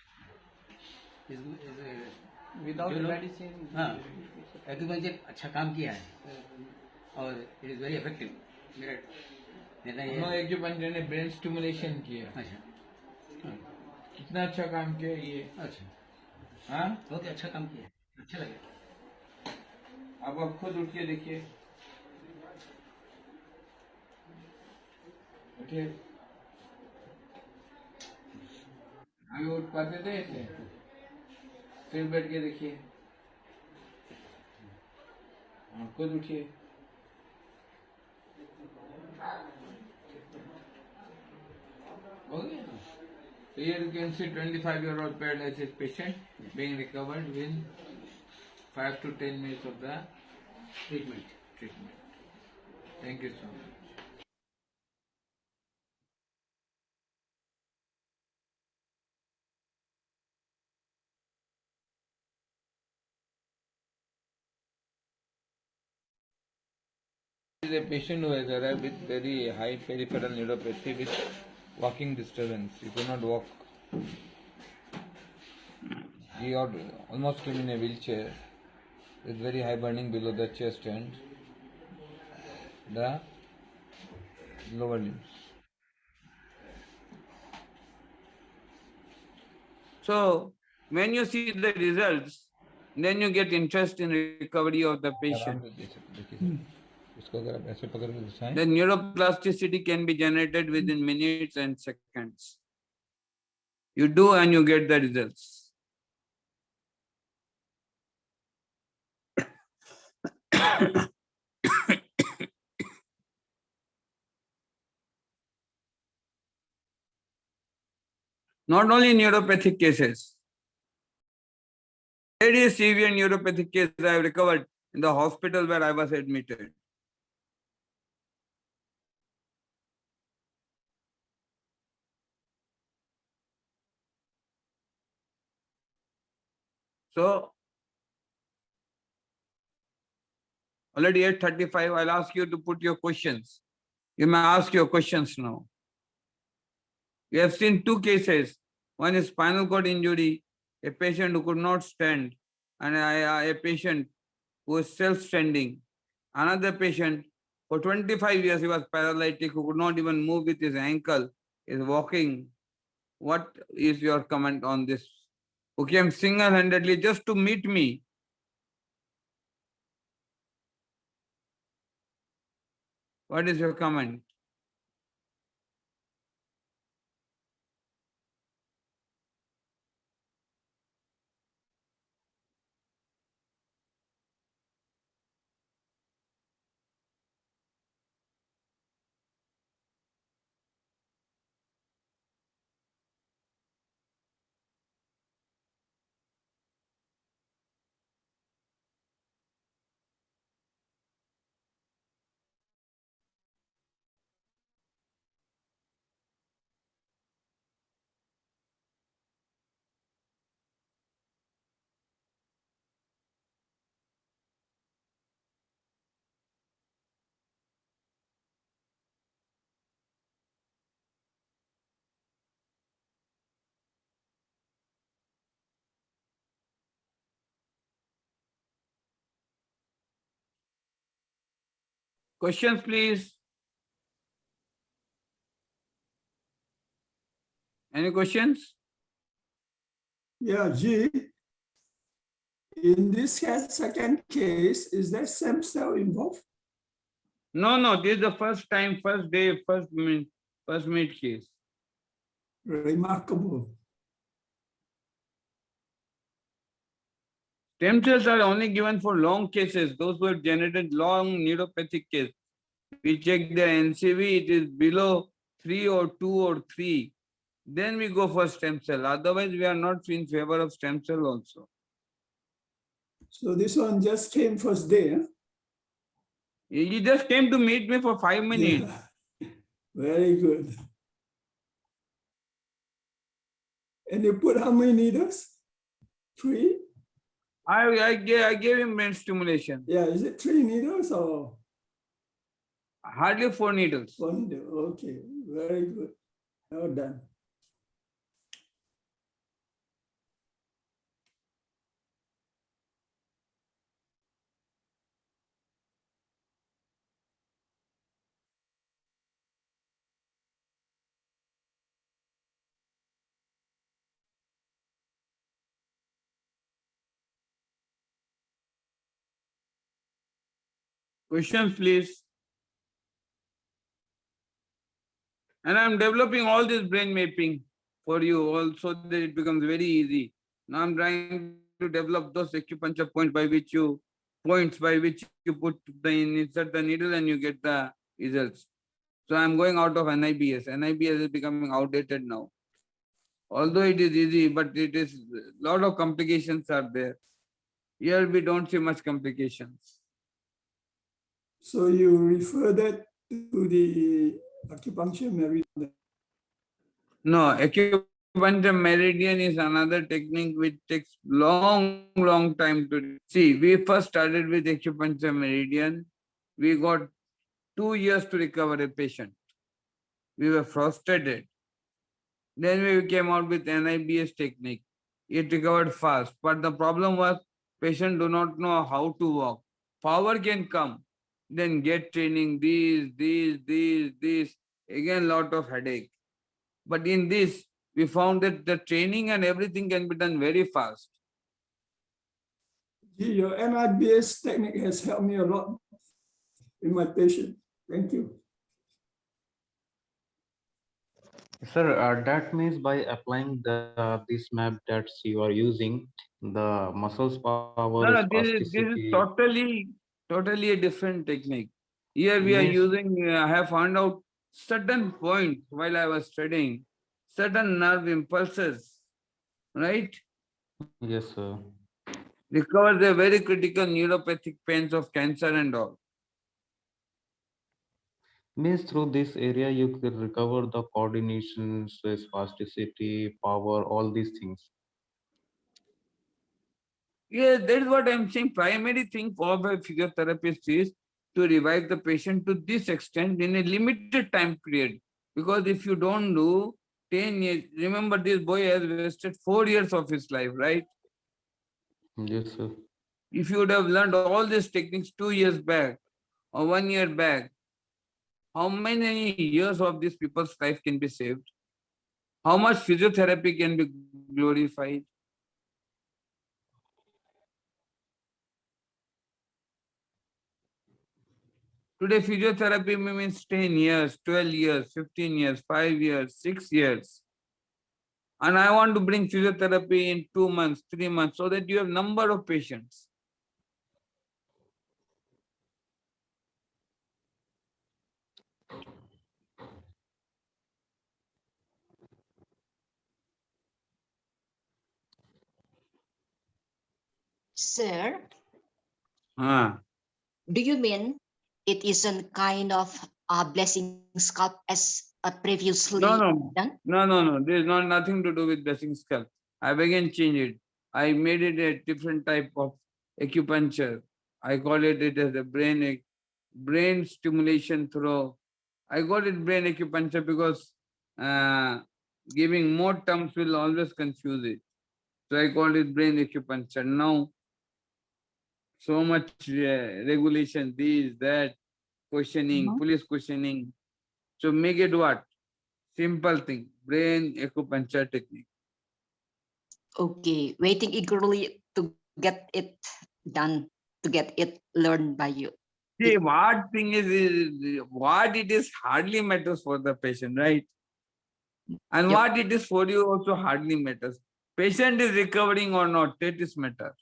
विदाउट मेडिसिन। हाँ, एक्यूपंक्चर अच्छा काम किया है और इट इज़ वेरी इफेक्टिव। मेरा निर्णय ये एक्यूपंक्चर ने ब्रेन स्टिमुलेशन किया। अच्छा, कितना अच्छा काम किया ये। अच्छा, हाँ, बहुत अच्छा काम किया, अच्छा लगा। अब आप खुद उठ के देखिए। उठिए। आगे उठ पाते थे ऐसे? फिर बैठ के देखिए। खुद उठिए। हो गया। So here you can see 25-year-old paralysis patient being recovered within 5 to 10 minutes of the treatment. Thank you so much. This is a patient who has arrived with very high peripheral neuropathy with walking disturbance. He could not walk. He almost came in a wheelchair with very high burning below the chest and the lower limbs. So, when you see the results, then you get interest in recovery of the patient. The neuroplasticity can be generated within minutes and seconds. You do and you get the results. Not only neuropathic cases. Very severe neuropathic case I have recovered in the hospital where I was admitted. So, already 8:35, I'll ask you to put your questions. You may ask your questions now. We have seen two cases. One is spinal cord injury, a patient who could not stand, and a patient who is self-standing. Another patient, for 25 years, he was paralytic, who could not even move with his ankle, is walking. What is your comment on this? Who came single-handedly just to meet me. What is your comment? Questions, please. Any questions? Yeah, G. In this second case, is there stem cell involved? No, this is the first time, first day, first minute case. Remarkable. Stem cells are only given for long cases, those who have generated long neuropathic case. We check the NCV, it is below 3 or 2 or 3. Then we go for stem cell. Otherwise, we are not in favor of stem cell also. So this one just came first day. Huh? He just came to meet me for 5 minutes. Yeah. Very good. And you put how many needles? 3? I gave him brain stimulation. Yeah, is it 3 needles or? Hardly 4 needles. 4 needles. Okay, very good. Well done. Questions, please. And I'm developing all this brain mapping for you also that it becomes very easy. Now I'm trying to develop those acupuncture points by which you insert the needle and you get the results. So I'm going out of NIBS. NIBS is becoming outdated now. Although it is easy, but it is a lot of complications are there. Here we don't see much complications. So you refer that to the acupuncture meridian? No, acupuncture meridian is another technique which takes long time to see. We first started with acupuncture meridian. We got 2 years to recover a patient. We were frustrated. Then we came out with NIBS technique. It recovered fast. But the problem was patient do not know how to walk. Power can come. Then get training, these. Again, lot of headache. But in this, we found that the training and everything can be done very fast. Your NIBS technique has helped me a lot in my patient. Thank you. Sir, that means by applying this map that you are using, the muscles power, No, this is spasticity. totally a different technique. Here we are Means, using, I have found out certain points while I was studying, certain nerve impulses, right? yes, sir. Recover the very critical neuropathic pains of cancer and all. Means through this area you can recover the coordination, spasticity, power, all these things. Yes, that is what I am saying. Primary thing for a physiotherapist is to revive the patient to this extent in a limited time period. Because if you don't do 10 years, remember this boy has wasted 4 years of his life, right? Yes, sir. If you would have learned all these techniques 2 years back or 1 year back, how many years of these people's life can be saved? How much physiotherapy can be glorified? Today, physiotherapy means 10 years, 12 years, 15 years, 5 years, 6 years. And I want to bring physiotherapy in 2 months, 3 months, so that you have number of patients. Sir, Ah. do you mean it isn't kind of a blessing sculpt as previously done? No. There is nothing to do with blessing skull. I've again changed it. I made it a different type of acupuncture. I call it as a brain stimulation through. I got it brain acupuncture because giving more terms will always confuse it. So I called it brain acupuncture. Now, so much regulation, this, that. questioning, police questioning. So make it what? Simple thing, brain acupuncture technique. Okay, waiting eagerly to get it done, to get it learned by you. See, what thing is what it is hardly matters for the patient, right? And Yep. what it is for you also hardly matters. Patient is recovering or not, that is matter.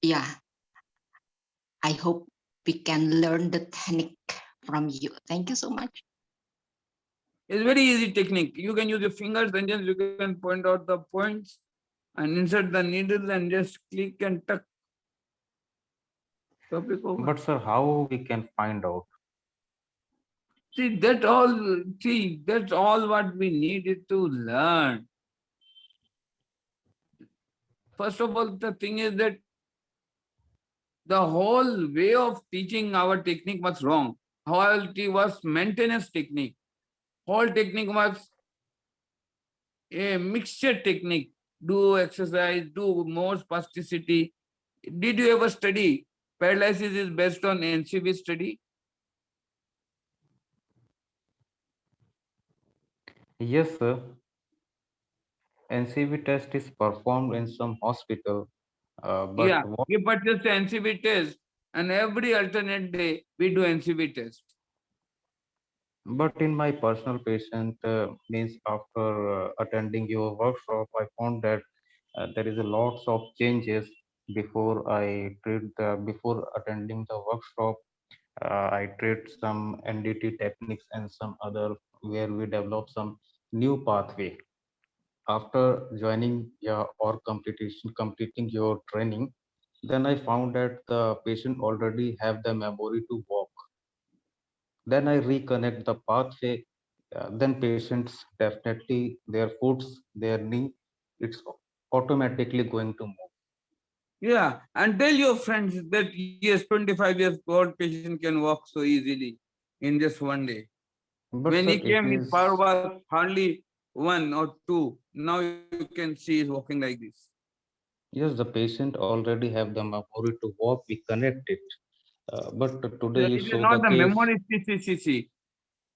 Yeah, I hope we can learn the technique from you. Thank you so much. It's very easy technique. You can use your fingers and just you can point out the points and insert the needle and just click and tuck. Topic over. But sir, how we can find out? See, that's all what we needed to learn. First of all, the thing is that the whole way of teaching our technique was wrong. Whole it was maintenance technique. Whole technique was a mixture technique. Do exercise, do more spasticity. Did you ever study? Paralysis is based on NCV study. Yes, sir. NCV test is performed in some hospital, Yeah, but what? we purchase the NCV test and every alternate day we do NCV test. But in my personal patient means after attending your workshop, I found that there is a lots of changes before I treat before attending the workshop. I treat some NDT techniques and some other where we develop some new pathway. After joining or completing your training, then I found that the patient already have the memory to walk. Then I reconnect the pathway. Then patients definitely their foots, their knee, it's automatically going to move. Yeah, and tell your friends that yes, 25 years old patient can walk so easily in just one day. But When sir, he it came, his is, power was hardly 1 or 2. Now you can see he's walking like this. yes, the patient already have the memory to walk. We connect it. But today you It is show not the the case. memory. See.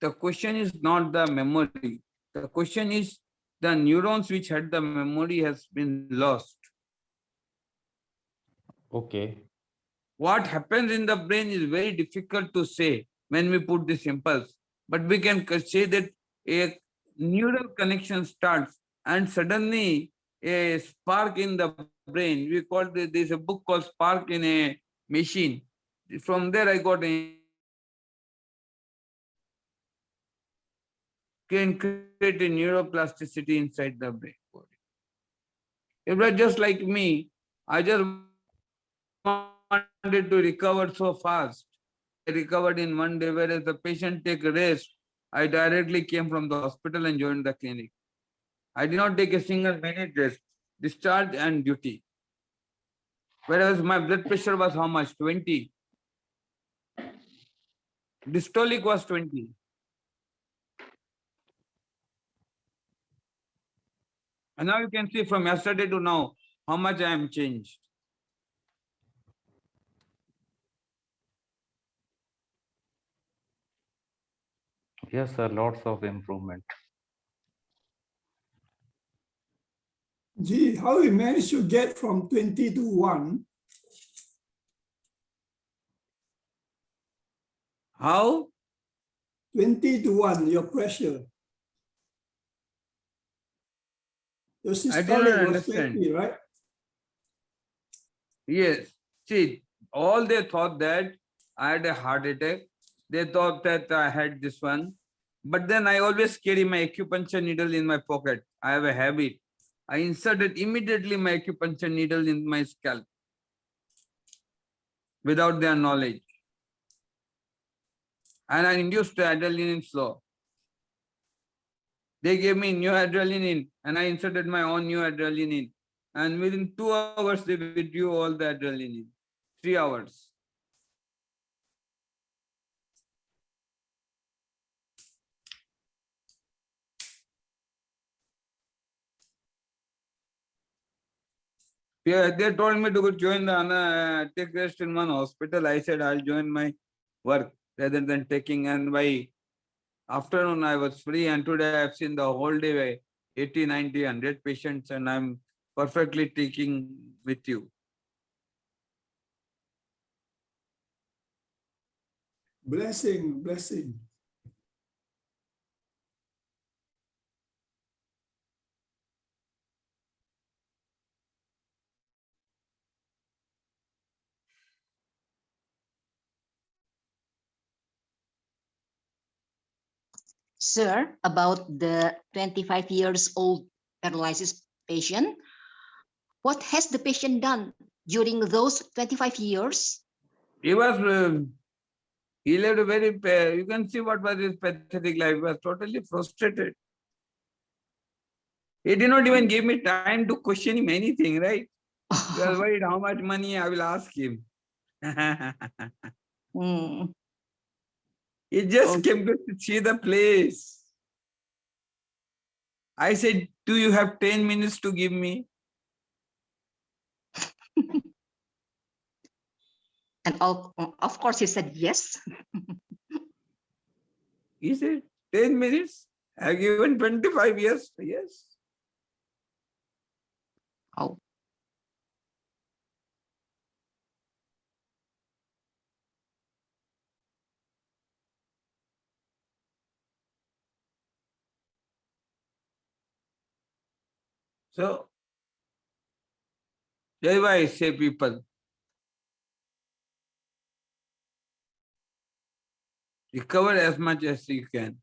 The question is not the memory. The question is the neurons which had the memory has been lost. Okay. What happens in the brain is very difficult to say when we put this impulse. But we can say that a neural connection starts and suddenly a spark in the brain. We call there's a book called Spark in a Machine. From there I got can create a neuroplasticity inside the brain. It was just like me. I just wanted to recover so fast. I recovered in one day, whereas the patient take rest. I directly came from the hospital and joined the clinic. I did not take a single minute rest, discharge and duty. Whereas my blood pressure was how much? 20. Dystolic was 20. And now you can see from yesterday to now how much I am changed. Yes, sir, lots of improvement. Gee, how you managed to get from 20 to 1? How? 20 to 1, your pressure. Your I did not systolic was understand. 20, right? Yes. See, all they thought that I had a heart attack. They thought that I had this one. But then I always carry my acupuncture needle in my pocket. I have a habit. I inserted immediately my acupuncture needle in my scalp without their knowledge. And I induced the adrenaline flow. They gave me new adrenaline and I inserted my own new adrenaline. And within 2 hours, they withdrew all the adrenaline. 3 hours. They told me to go join take rest in one hospital. I said I'll join my work rather than taking. And by afternoon I was free, and today I've seen the whole day 80, 90, 100 patients, and I'm perfectly taking with you. Blessing, blessing. Sir, about the 25 years old paralysis patient, what has the patient done during those 25 years? He was, he led a very, you can see what was his pathetic life. He was totally frustrated. He did not even give me time to question him anything, right? He was worried how much money I will ask him. Mm. He just Okay. came to see the place. I said, do you have 10 minutes to give me? And of course, he said yes. He said, 10 minutes? I've given 25 years. Yes. Oh. So, that's why I say people, recover as much as you can.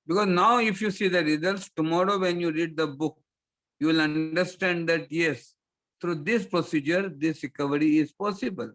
Because now if you see the results, tomorrow when you read the book, you will understand that yes, through this procedure, this recovery is possible.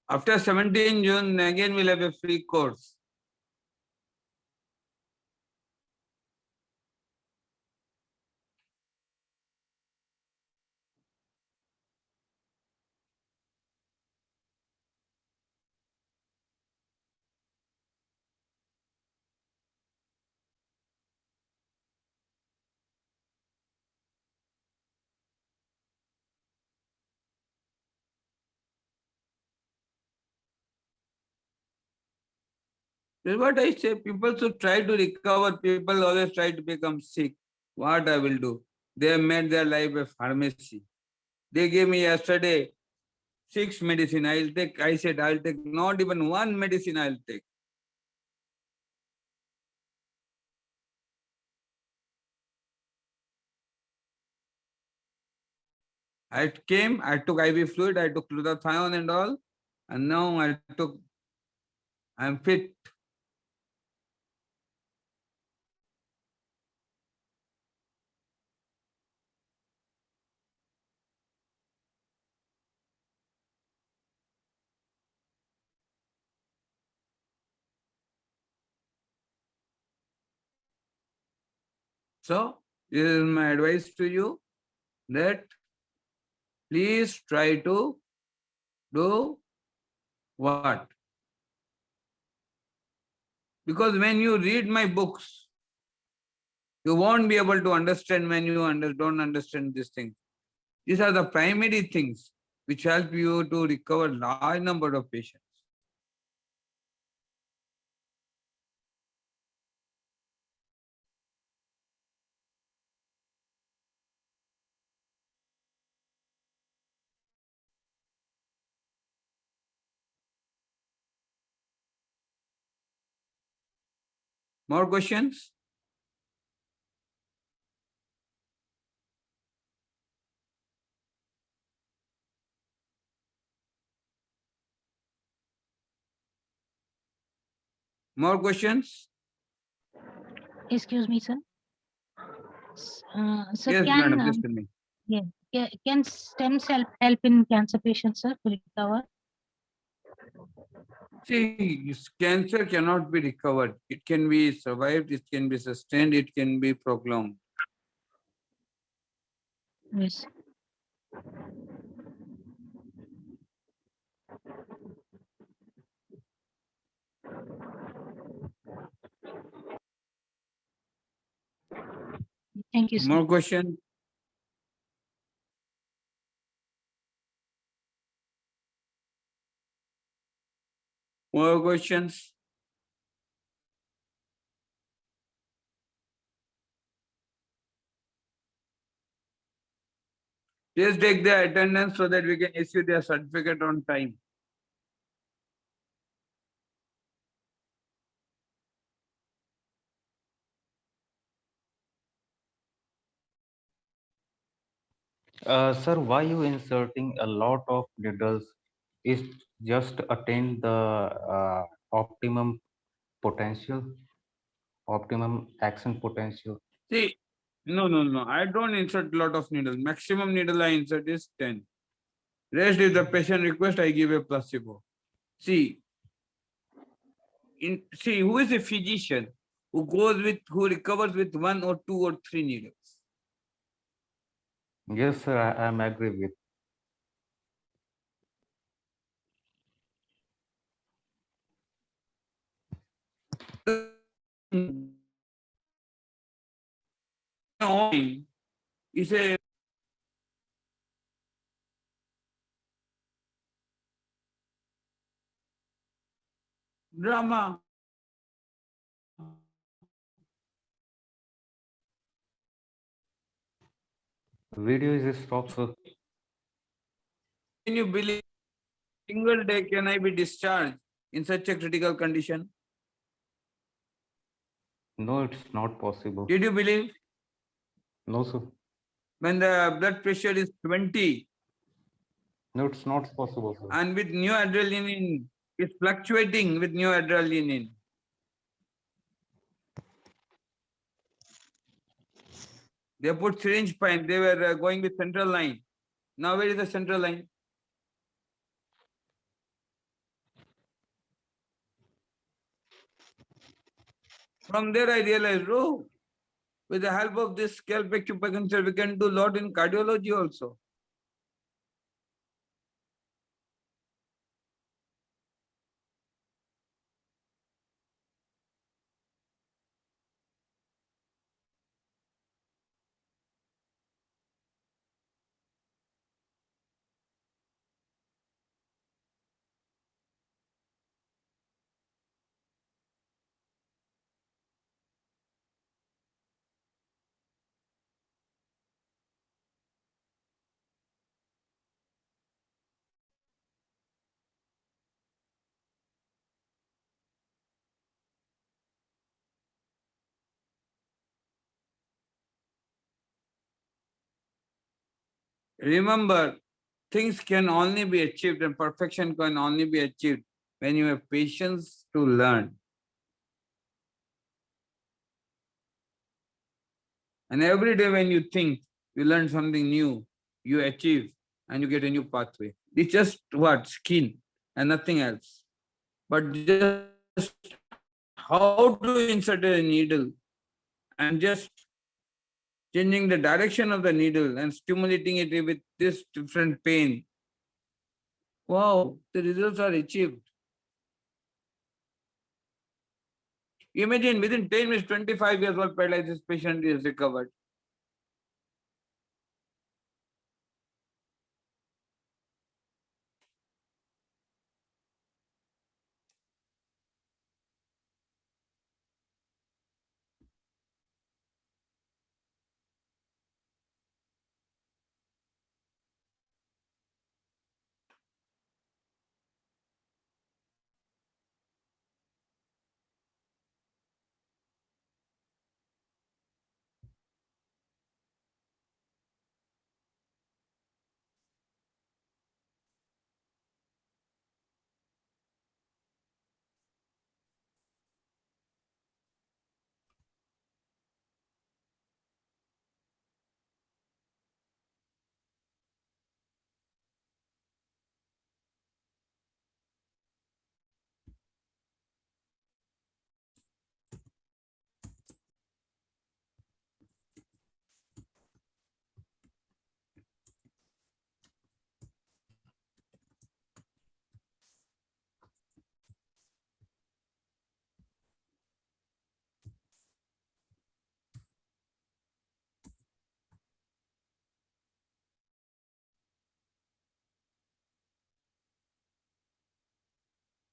After 17 June, again we'll have a free course. That's what I say. People should try to recover. People always try to become sick. What I will do? They have made their life a pharmacy. They gave me yesterday 6 medicine. I'll take. I said I'll take not even one medicine. I'll take. I came. I took IV fluid. I took glutathione and all, and now I took. I'm fit. So this is my advice to you, that please try to do what? Because when you read my books, you won't be able to understand when you don't understand these things. These are the primary things which help you to recover large number of patients. More questions? More questions? Excuse me, sir. Sir, Yes, can madam, please tell me. yeah, can stem cell help in cancer patients, sir, to recover? See, cancer cannot be recovered. It can be survived, it can be sustained, it can be prolonged. Yes. Thank you, sir. More questions? More questions? Just take the attendance so that we can issue their certificate on time. Sir, why you inserting a lot of needles is just to attain the optimum potential, optimum action potential. See, no. I don't insert lot of needles. Maximum needle I insert is 10. Rest, if the patient request, I give a placebo. See, who is a physician who recovers with 1 or 2 or 3 needles? Yes, sir, I am agree with. Is a drama. Video is stopped, sir. Can you believe single day can I be discharged in such a critical condition? No, it's not possible. Did you believe? No, sir. When the blood pressure is 20 No, it's not possible, sir. and with new adrenaline, it's fluctuating with new adrenaline. They put syringe pipe, they were going with central line. Now where is the central line? From there I realized, oh, with the help of this scalp acupuncture, we can do a lot in cardiology also. Remember, things can only be achieved and perfection can only be achieved when you have patience to learn. And every day when you think, you learn something new, you achieve and you get a new pathway. It's just what? Skin and nothing else. But just how to insert a needle and just changing the direction of the needle and stimulating it with this different pain. Wow, the results are achieved. Imagine within 10 minutes, 25 years old paralysis patient is recovered.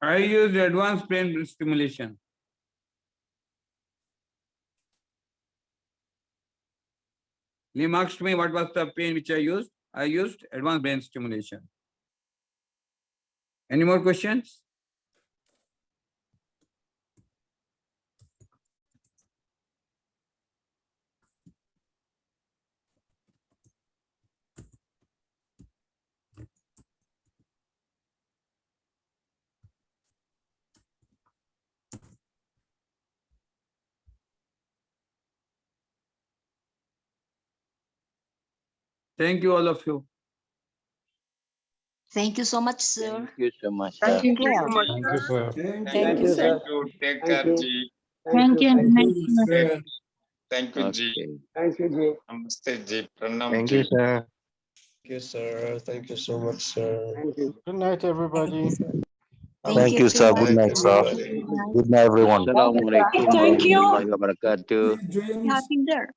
I used advanced brain stimulation. Lim asked me what was the pain which I used. I used advanced brain stimulation. Any more questions? Thank you, all of you. Thank you so much, sir. Thank you so much, Take sir. care. Thank you, sir. Thank you, sir. Take care, Ji. Thank you. Thank Nice you, to meet you. sir. Thank you, Ji. Okay. Thank you, Ji. Namaste, Ji. Pranam, Thank Ji. you, sir. Thank you, sir. Thank you so much, sir. Thank you. Good night, everybody. Thank you, Good sir. night, everybody. Good night, everyone. Assalamualaikum Thank you. warahmatullahi wabarakatuh. Dreams. Happy there.